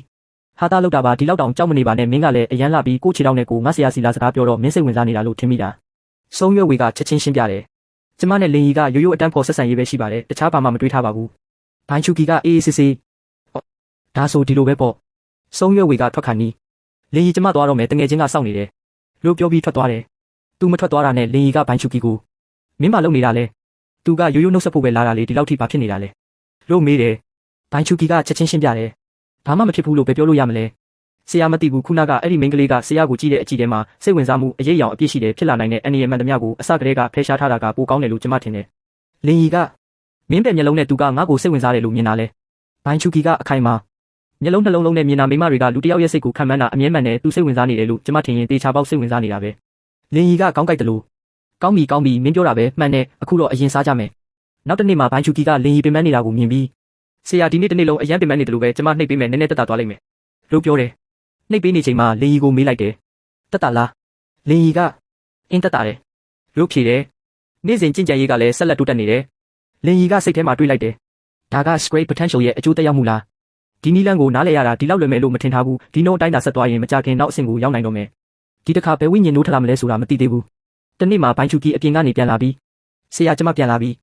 းဟာတာလောက်တာပါဒီလောက်တောင်ကြောက်မနေပါနဲ့မင်းကလည်းအရန်လာပြီးကိုချီတောင်းနဲ့ကိုငါဆရာစီလာစကားပြောတော့မင်းစိတ်ဝင်စားနေတာလို့ထင်မိတာဆုံးရွက်ဝေကချက်ချင်းရှင်းပြတယ်ကျမနဲ့လင်ကြီးကရိုးရိုးအတန်းဖော်ဆက်ဆံရေးပဲရှိပါတယ်တခြားဘာမှမတွေးထားပါဘူးဘိုင်ချူကီကအေးအေးဆေးဆေးဒါဆိုဒီလိုပဲပေါ့ဆုံးရွက်ဝေကထွက်ခါနီးလင်ကြီးကျမသွားတော့မယ်တငယ်ချင်းကစောင့်နေတယ်လို့ပြောပြီးထွက်သွားတယ်သူမထွက်သွားတာနဲ့လင်ကြီးကဘိုင်ချူကီကိုမင်းမလုပ်နေတာလဲသူကရိုးရိုးနှုတ်ဆက်ဖို့ပဲလာတာလေဒီလောက်ထိဘာဖြစ်နေတာလဲလို့မေးတယ်ဘိုင်ချူကီကချက်ချင်းရှင်းပြတယ်ဘာမှမဖြစ်ဘူးလို့ပဲပြောလို့ရမလဲဆရာမသိဘူးခုနကအဲ့ဒီမိန်းကလေးကဆရာကိုကြည့်တဲ့အကြည့်ထဲမှာစိတ်ဝင်စားမှုအရေးအယောင်အပြည့်ရှိတယ်ဖြစ်လာနိုင်တဲ့အန်ဒီရဲ့မှန်သမျှကိုအစကတည်းကဖယ်ရှားထားတာကပိုကောင်းတယ်လို့ကျွန်မထင်တယ်လင်ကြီးကမင်းပဲမျက်လုံးနဲ့သူကငါ့ကိုစိတ်ဝင်စားတယ်လို့မြင်တာလဲဘိုင်ချူကီကအခိုင်မာမျက်လုံးနှလုံးလုံးနဲ့မြင်တာမိမတွေကလူတစ်ယောက်ရဲ့စိတ်ကိုခံမှန်းတာအမြဲမှန်တယ်သူစိတ်ဝင်စားနေတယ်လို့ကျွန်မထင်ရင်တေချာပေါက်စိတ်ဝင်စားနေတာပဲလင်ကြီးကကောင်းကြိုက်တယ်လို့ကောင်းပြီမင်းပြောတာပဲမှန်တယ်အခုတော့အရင်စားကြမယ်နောက်တစ်နေ့မှာဘိုင်ချူကီကလင်ကြီးပင်ပန်းနေတာကိုမြင်ပြီးဆရာဒီနေ့တစ်နေ့လုံးအရန်ပင်ပန်းနေတယ်လို့ပဲကျွန်မနှိပ်ပေးမယ်နည်းနည်းတက်တာသွားလိုက်မယ်လို့ပြောတယ်နှိပ်ပေးနေချိန်မှာလင်ကြီးကိုမေးလိုက်တယ်တက်တာလားလင်ကြီးကအင်းတက်တာတယ်လို့ဖြေတယ်နေ့စဉ်ကြင်ကြံရေးကလည်းဆက်လက်တိုးတက်နေတယ်လင်ကြီးကစိတ်ထဲမှာတွေးလိုက်တယ်ဒါက great potential ရဲ့အကျိုးသက်ရောက်မှုလားဒီနီလန်းကိုနားလည်ရတာဒီလောက်လွယ်မယ်လို့မထင်ထားဘူးဒီနှုန်းအတိုင်းသာဆက်သွားရင်မကြခင်နောက်အဆင့်ကိုရောက်နိုင်တော့မယ်ဒီတစ်ခါဘယ်ဝိညာဉ်နိုးထလာမလဲဆိုတာမသိသေးဘူးတနေ့မှာဘိုင်ချူကီအပြင်ကနေပြန်လာပြီးဆရာကျမပြန်လာပြီ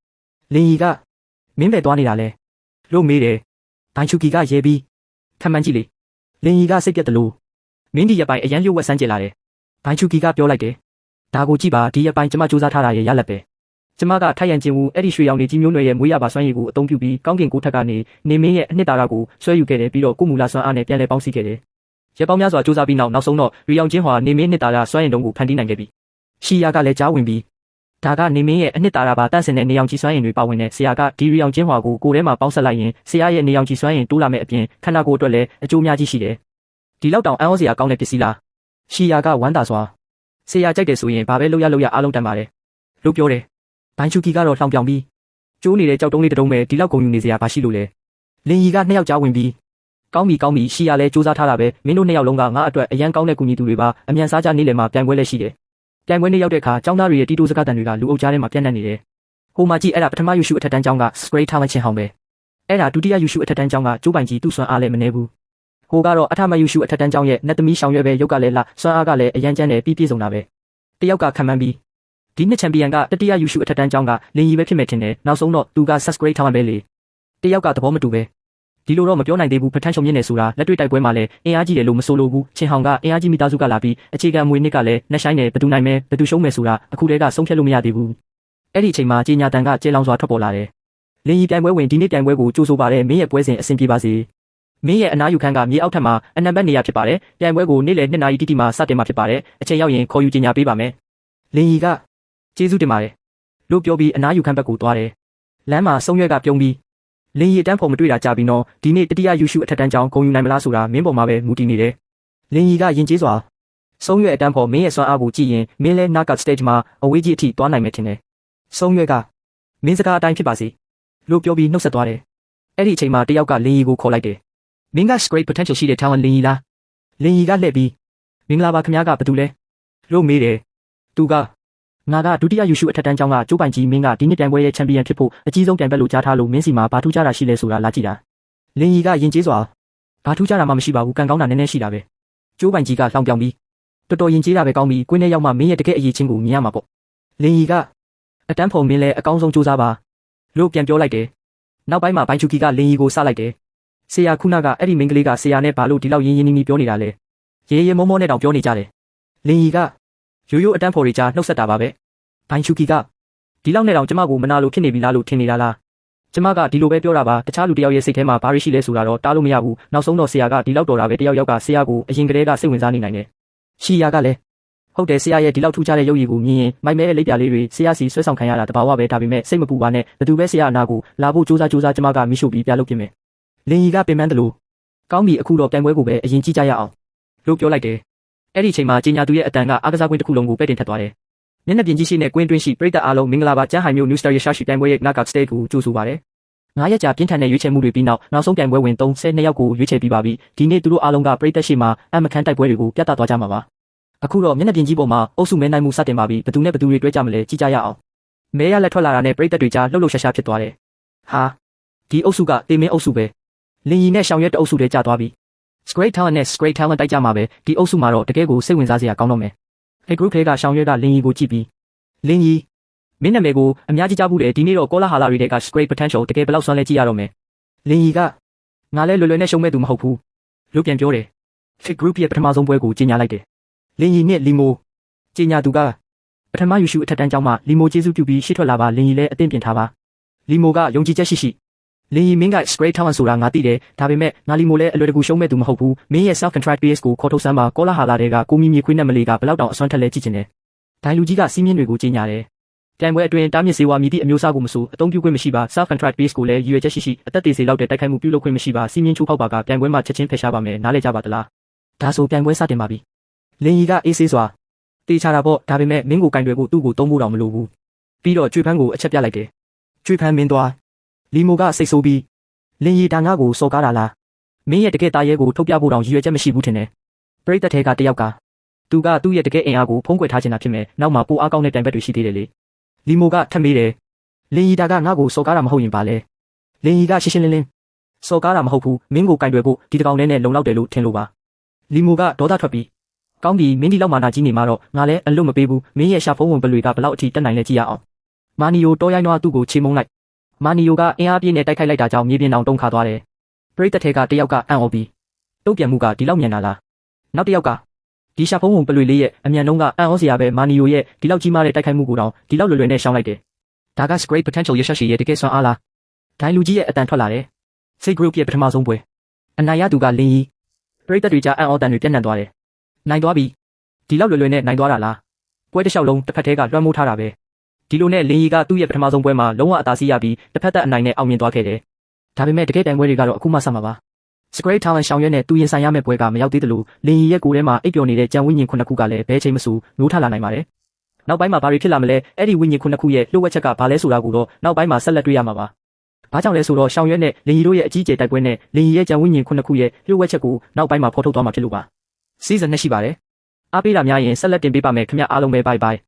းလင်ကြီးကမင်းပဲသွားနေတာလဲလို့မေးတယ်ဘိုင်ချူကီကရဲပြီးခံမှန်းကြည့်လေလင်ကြီးကစိတ်ပြတ်တယ်လို့မင်းဒီရပိုင်အရန်လျှို့ဝှက်ဆန်းကျင်လာတယ်ဘိုင်ချူကီကပြောလိုက်တယ်ဒါကိုကြည့်ပါဒီရပိုင်ကျမစူးစမ်းထားတာရဲ့ရလက်ပဲကျမကထိုက်ရန်ကျင်ဦးအဲ့ဒီရွှေရောင်နေကြီးမျိုးနွယ်ရဲ့မွေးရပါစွမ်းရည်ကိုအသုံးပြုပြီးကောင်းကင်ကိုထက်ကနေနေမင်းရဲ့အနှစ်သာရကိုဆွဲယူခဲ့တယ်ပြီးတော့ကိုမူလာစွမ်းအားနဲ့ပြန်လည်ပေါင်းစည်းခဲ့တယ်ရပောင်းများစွာစူးစမ်းပြီးနောက်ဆုံးတော့ရီအောင်ချင်းဟွာနေမင်းနှစ်သာရစွမ်းရည်တုံးကိုဖန်တီးနိုင်ခဲ့ပြီရှီယာကလည်းကြားဝင်ပြီးဒါကနေမင်းရဲ့အနှစ်သာရပါတန့်စင်တဲ့နေအောင်ကြီးစွမ်းရည်တွေပါဝင်တဲ့ဆရာကဒီရီအောင်ချင်းဟွာကိုကိုယ်ထဲမှာပေါင်းဆက်လိုက်ရင်ဆရာရဲ့နေအောင်ကြီးစွမ်းရည်တိုးလာမဲ့အပြင်ခန္ဓာကိုယ်အတွက်လည်းအကျိုးများကြီးရှိတယ်ဒီလောက်တောင်အံ့ဩစရာကောင်းတဲ့ပစ္စည်းလားရှီယာကဝမ်းသာစွာဆရာကြိုက်တယ်ဆိုရင်ဘာပဲလုပ်ရအားလုံးတန်ပါတယ်လို့ပြောတယ်ဘိုင်ချူကီကတော့လှောင်ပြောင်ပြီးကျိုးနေတဲ့ကြောက်တုံးလေးတုံးပဲဒီလောက်ကုန်ယူနေစရာဘာရှိလို့လဲလင်ကြီးကနှစ်ယောက်ကြားဝင်ပြီးကောင်းပြီရှီယာလည်းစူးစမ်းထားတာပဲမင်းတို့နှစ်ယောက်လုံးကငါအတွက်အရန်ကောင်းတဲ့ကူညီသူတွေပါအမြန်စားကြနေလေမှာပြန်ခွဲလဲရှိတယ်ပြန်ခွဲနေရောက်တဲ့အခါចောင်းသားတွေရဲ့တီတိုစကားတန်တွေကလူအုပ်ကြားထဲမှာပြန့်နှံ့နေတယ်ဟိုမှာကြည့်အဲ့ဒါပထမယူရှုအထက်တန်းကျောင်းက Great Talent ချင်းဟောင်းပဲအဲ့ဒါဒုတိယယူရှုအထက်တန်းကျောင်းကကျိုးပိုင်ကြီးသူ့စွမ်းအားလည်းမနှဲဘူးဟိုကတော့အထမယူရှုအထက်တန်းကျောင်းရဲ့နတ်သမီးရှောင်ရွက်ပဲရုပ်ကလည်းလှစွမ်းအားကလည်းအရန်ကျန်းတယ်ပြည့်စုံတာပဲတယောက်ကခံမှန်းပြီးဒီနှစ်ချန်ပီယံကတတိယယူရှုအထက်တန်းကျောင်းကလင်ကြီးပဲဖြစ်မယ်ထင်တယ်နောက်ဆုံးတော့သူက Great Talent ပဲလေတယောက်ကသဘောမတူပဲ ဒီလိုတော့မပြောနိုင်သေးဘူး potential မြင့်နေဆိုတာလက်တွေ့တိုက်ပွဲမှာလည်းအင်အားကြီးတယ်လို့မဆိုလိုဘူးချင်းဟောင်ကအင်အားကြီးမိသားစုကလာပြီးအခြေခံအမွေနှစ်ကလည်းနှက်ဆိုင်နေဘယ်သူနိုင်မဲဘယ်သူရှုံးမယ်ဆိုတာအခုတည်းကဆုံးဖြတ်လို့မရသေးဘူးအဲ့ဒီအချိန်မှာကြေညာတန်ကကျေလောင်စွာထွက်ပေါ်လာတယ်လင်းရီပြိုင်ပွဲဝင်ဒီနေ့ပြိုင်ပွဲကိုကြိုးဆိုပါတယ်မင်းရဲ့ပွဲစဉ်အဆင်ပြေပါစေမင်းရဲ့အနားယူခန်းကမြေအောက်ထပ်မှာအနံပါတ်နေရာဖြစ်ပါတယ်ပြိုင်ပွဲကိုနေ့လယ်2နာရီတိတိမှာစတင်မှာဖြစ်ပါတယ်အချိန်ရောက်ရင်ခေါ်ယူကြေညာပေးပါမယ်လင်းရီကကျေးဇူးတင်ပါတယ်လို့ပြောပြီးအနားယူခန်းဘက်ကိုသွားတယ်လမ်းမှာဆုံးရွက်ကပြုံးပြီးလင်းရီတန်းဖို့မတွေ့တာကြပြီးနော်ဒီနေ့တတိယယူရှုအထက်တန်းကြောင်းဂုံယူနိုင်မလားဆိုတာမင်းပေါ်မှာပဲမူတည်နေတယ်လင်းရီကယဉ်ကျေးစွာဆုံးရွက်အတန်းဖို့မင်းရဲ့စွမ်းအားကိုကြည့်ရင်မင်းလဲ knockout stage မှာအဝေးကြီးအထိသွားနိုင်မယ်ထင်တယ်ဆုံးရွက်ကမင်းစကားအတိုင်းဖြစ်ပါစေလို့ပြောပြီးနှုတ်ဆက်သွားတယ်အဲ့ဒီအချိန်မှာတယောက်ကလင်းရီကိုခေါ်လိုက်တယ်မင်းက great potential ရှိတဲ့ talent လင်းရီလားလင်းရီကလှည့်ပြီးမင်္ဂလာပါခင်ဗျားကဘာတူလဲလို့မေးတယ်သူကငါကဒုတိယယူရှုအထက်တန်းကျောင်းကကျိုးပိုင်ကြီးမင်းကဒီနှစ်ပြိုင်ပွဲရဲ့ချန်ပီယံဖြစ်ဖို့အကြီးဆုံးပြိုင်ပွဲလို့ကြားထားလို့မင်းစီမှာဘာထူးခြားတာရှိလဲဆိုတာလာကြည့်တာလင်းရီကယဉ်ကျေးစွာဘာထူးခြားတာမှမရှိပါဘူးကံကောင်းတာနည်းနည်းရှိတာပဲကျိုးပိုင်ကြီးကလောင်ပြောင်ပြီးတော်တော်ယဉ်ကျေးတာပဲကောင်းပြီကွင်းထဲရောက်မှမင်းရဲ့တကယ်အရေးချင်းကိုမြင်ရမှာပေါ့လင်းရီကအတန်းဖို့မင်းလည်းအကောင်းဆုံးစူးစမ်းပါလို့ပြန်ပြောလိုက်တယ်နောက်ပိုင်းမှာဘိုင်ချူကီကလင်းရီကိုစလိုက်တယ်ဆရာခုနကအဲ့ဒီမိန်းကလေးကဆရာနဲ့ဘာလို့ဒီလောက်ရင်းရင်းနှီးနှီးပြောနေတာလဲရေရေမောမောနဲ့တောင်ပြောနေကြတယ်လင်းရီကရိုးရိုးအတန်းဖို့တွေကြားနှုတ်ဆက်တာပါပဲဘိုင်ချူကီကဒီလောက်နဲ့တောင်ကျမကိုမနာလို့ဖြစ်နေပြီလားလို့ထင်နေတာလားကျမကဒီလိုပဲပြောတာပါတခြားလူတယောက်ရဲ့စိတ်ထဲမှာဘာရှိလဲဆိုတာတော့တားလို့မရဘူးနောက်ဆုံးတော့ဆရာကဒီလောက်တော်တာပဲတယောက်ယောက်ကဆရာကိုအရင်ကတည်းကစိတ်ဝင်စားနေနိုင်တယ်ရှီယာကလည်းဟုတ်တယ်ဆရာရဲ့ဒီလောက်ထူးခြားတဲ့ရုပ်ရည်ကိုမြင်ရင်မိုက်မဲလိပ်ပြလေးတွေဆရာစီဆွဲဆောင်ခံရတာတဘာဝပဲဒါပေမဲ့စိတ်မပူပါနဲ့ဘယ်သူပဲဆရာအနာကိုလာဖို့စူးစမ်းကျမကမိရှုပြီးပြလုပ်ပြင်မယ်လင်းရီကပင်ပန်းတယ်လို့ကောင်းပြီအခုတော့ပြိုင်ပွဲကိုပဲအရင်ကြည့်ကြရအောင်လို့ပြောလိုက်တယ်အဲ့ဒီအချိန်မှာကြီးညာသူရဲ့အတန်ကအားကစားကွင်းတစ်ခုလုံးကိုပဲ့တင်ထက်သွားတယ်မျက်နှာပြင်ကြီးရှိနဲ့ကွင်းတွင်းရှိပရိသတ်အားလုံးမင်္ဂလာပါကျန်းဟိုင်မြို့ New Star ရရှိပြိုင်ပွဲရဲ့ knockout stage ကိုကြိုဆိုပါရစေ9ရက်ကြာပြင်းထန်တဲ့ရွေးချယ်မှုတွေပြီးနောက်ဆုံးပြိုင်ပွဲဝင်32ယောက်ကိုရွေးချယ်ပြီးပါပြီဒီနေ့သူတို့အားလုံးကပရိသတ်ရှိမှာအမခန်းတိုက်ပွဲတွေကိုပြသသွားကြမှာပါအခုတော့မျက်နှာပြင်ကြီးပေါ်မှာအုပ်စုမဲနိုင်မှုစတင်ပါပြီဘယ်သူနဲ့ဘယ်သူတွေတွဲကြမလဲကြည့်ကြရအောင်မဲရလက်ထွက်လာတာနဲ့ပရိသတ်တွေကြားလှုပ်ရှားဖြစ်သွားတယ်ဟာဒီအုပ်စုကတေမင်းအုပ်စုပဲလင်းရီနဲ့ရှောင်ရွက်တအုပ်စုတွေကြာသွားပြီ Great talent နဲ့ Great talent တိုက်ကြမှာပဲဒီအုပ်စုမှာတော့တကယ်ကိုစိတ်ဝင်စားစရာကောင်းတော့မယ်အဲ့ group ထဲကရှောင်ရွက်ကလင်းရီကိုကြည့်ပြီးလင်းရီမင်းနာမည်ကိုအများကြီးကြားဘူးလေဒီနေ့တော့ကောလာဟာလာတွေက Great potential တကယ်ဘယ်လောက်ဆွမ်းလဲကြည့်ရတော့မယ်လင်းရီကငါလဲလွယ်လွယ်နဲ့ရှုံးမဲ့သူမဟုတ်ဘူးလို့ပြန်ပြောတယ် Fit group ရဲ့ပထမဆုံးပွဲကိုကြီးညာလိုက်တယ်လင်းရီနဲ့လီမိုကြီးညာသူကပထမယူရှုအထက်တန်းကျောင်းမှာလီမိုကျေးဇူးပြုပြီးရှေ့ထွက်လာပါလင်းရီလည်းအသင့်ပြင်ထားပါလီမိုကယုံကြည်ချက်ရှိလင်းရီမင်းက Great talent ဆိုတာငါသိတယ်ဒါပေမဲ့ငါလီမိုလည်းအလွယ်တကူရှုံးမဲ့သူမဟုတ်ဘူးမင်းရဲ့ self contract base ကိုခေါ်ထုတ်စမ်းပါကောလာဟာလာတွေကကိုမီမီခွေးနဲ့မလေးကဘယ်လောက်တောင်အစွမ်းထက်လဲကြည့်ချင်တယ်ဒိုင်လူကြီးကစီးမြင့်တွေကိုကြီးညာတယ်ပြိုင်ပွဲအတွင်းတားမြစ်စေဝါမြည်သည့်အမျိုးအစားကိုမဆိုအသုံးပြုခွင့်မရှိပါ self contract base ကိုလည်းရည်ရွယ်ချက်ရှိအသက်သေစေလောက်တဲ့တိုက်ခိုက်မှုပြုလုပ်ခွင့်မရှိပါစီးမြင့်ချိုးဖောက်ပါကပြိုင်ပွဲမှာချက်ချင်းဖယ်ရှားပါမယ်နားလည်ကြပါသလားဒါဆိုပြိုင်ပွဲစတင်ပါပြီလင်းရီကအေးဆေးစွာတေးချတာပေါ့ဒါပေမဲ့မင်းကိုကင်တွေကိုသူ့ကိုသုံးဖို့တောင်မလိုဘူးပြီးတော့ကျွေဖန်းကိုအချက်ပြလိုက်တယ်ကျွေဖန်းမင်းသွားလီမိုကစိတ်ဆိုးပြီးလင်းရီဒါငါကိုစော်ကားတာလားမင်းရဲ့တကယ်သားရဲကိုထုတ်ပြဖို့တောင်ရည်ရွယ်ချက်မရှိဘူးထင်တယ်ပရိသတ်ထဲကတယောက်ကသူကသူ့ရဲ့တကယ်အင်အားကိုဖုံးကွယ်ထားချင်တာဖြစ်မယ်နောက်မှာပိုအားကောင်းတဲ့တိုင်ဘက်တွေရှိသေးတယ်လေလီမိုကထပ်မေးတယ်လင်းရီဒါကငါကိုစော်ကားတာမဟုတ်ရင်ပါလေလင်းရီကရှင်းရှင်းလင်းလင်းစော်ကားတာမဟုတ်ဘူးမင်းကိုကင်တွယ်ဖို့ဒီတကောင်နဲ့လုံလောက်တယ်လို့ထင်လို့ပါလီမိုကဒေါသထွက်ပြီးကောင်းပြီမင်းဒီလောက်မာနာကြီးနေမှာတော့ငါလည်းအလွတ်မပေးဘူးမင်းရဲ့ရှာဖုံးဝင်ပလွေကဘလောက်အထိတက်နိုင်လဲကြည့်ရအောင်မာနီယိုတောရိုင်းနွားသူ့ကိုချေမုန်းလိုက်မာနီယိုကအင်အားပြင်းနဲ့တိုက်ခိုက်လိုက်တာကြောင့်မြေပြင်တောင်တုံခါသွားတယ်ပရိသတ်ထဲကတယောက်ကအံ့ဩပြီးတုတ်ပြန်မှုကဒီလောက်မြန်တာလားနောက်တယောက်ကဒီရှာဖုံးဝင်ပလွေလေးရဲ့အမြန်နှုန်းကအံ့ဩစရာပဲမာနီယိုရဲ့ဒီလောက်ကြီးမားတဲ့တိုက်ခိုက်မှုကိုတောင်ဒီလောက်လွယ်လွယ်နဲ့ရှောင်လိုက်တယ်ဒါက Great potential ရရှိရှိရဲ့တကယ်ဆွမ်းအားလားဒိုင်လူကြီးရဲ့အတန်ထွက်လာတယ်စိတ် group ရဲ့ပထမဆုံးပွဲအနိုင်ရသူကလင်းရီပရိသတ်တွေကြားအံ့ဩတန်တွေပြန့်နှံ့သွားတယ်နိုင်သွားပြီဒီလောက်လွယ်လွယ်နဲ့နိုင်သွားတာလားပွဲတစ်လျှောက်လုံးတစ်ဖက်ထဲကလွှမ်းမိုးထားတာပဲဒီလိုနဲ့လင်းရီကသူ့ရဲ့ပထမဆုံးပွဲမှာလုံးဝအသာစီးရပြီးတစ်ဖက်သက်အနိုင်နဲ့အောင်မြင်သွားခဲ့တယ်ဒါပေမဲ့တကယ်တိုင်ပွဲတွေကတော့အခုမှစမှာပါ Great talent ရှောင်ရွက်နဲ့သူရင်ဆိုင်ရမယ့်ပွဲကမရောက်သေးတယ်လို့လင်းရီရဲ့ကိုယ်ထဲမှာအိပ်ပျော်နေတဲ့ကြံဝိညာဉ်ခုနှစ်ခုကလည်းဘဲချိန်မဆိုနိုးထလာနိုင်ပါတယ်နောက်ပိုင်းမှာဘာတွေဖြစ်လာမလဲအဲ့ဒီဝိညာဉ်ခုနှစ်ခုရဲ့လှုပ်ဝက်ချက်ကဘာလဲဆိုတာကိုတော့နောက်ပိုင်းမှာဆက်လက်တွေ့ရမှာပါဘာကြောင့်လဲဆိုတော့ရှောင်ရွက်နဲ့လင်းရီတို့ရဲ့အကြီးအကျယ်တိုက်ပွဲနဲ့လင်းရီရဲ့ကြံဝိညာဉ်ခုနှစ်ခုရဲ့လှုပ်ဝက်ချက်ကိုနောက်ပိုင်းမှာဖော်ထုတ်သွားမှာဖြစ်လို့ပါ season 2ရှိပါတယ်အားပေးတာများရင်ဆက်လက်တင်ပေးပါမယ်ခင်ဗျအားလုံးပဲ bye bye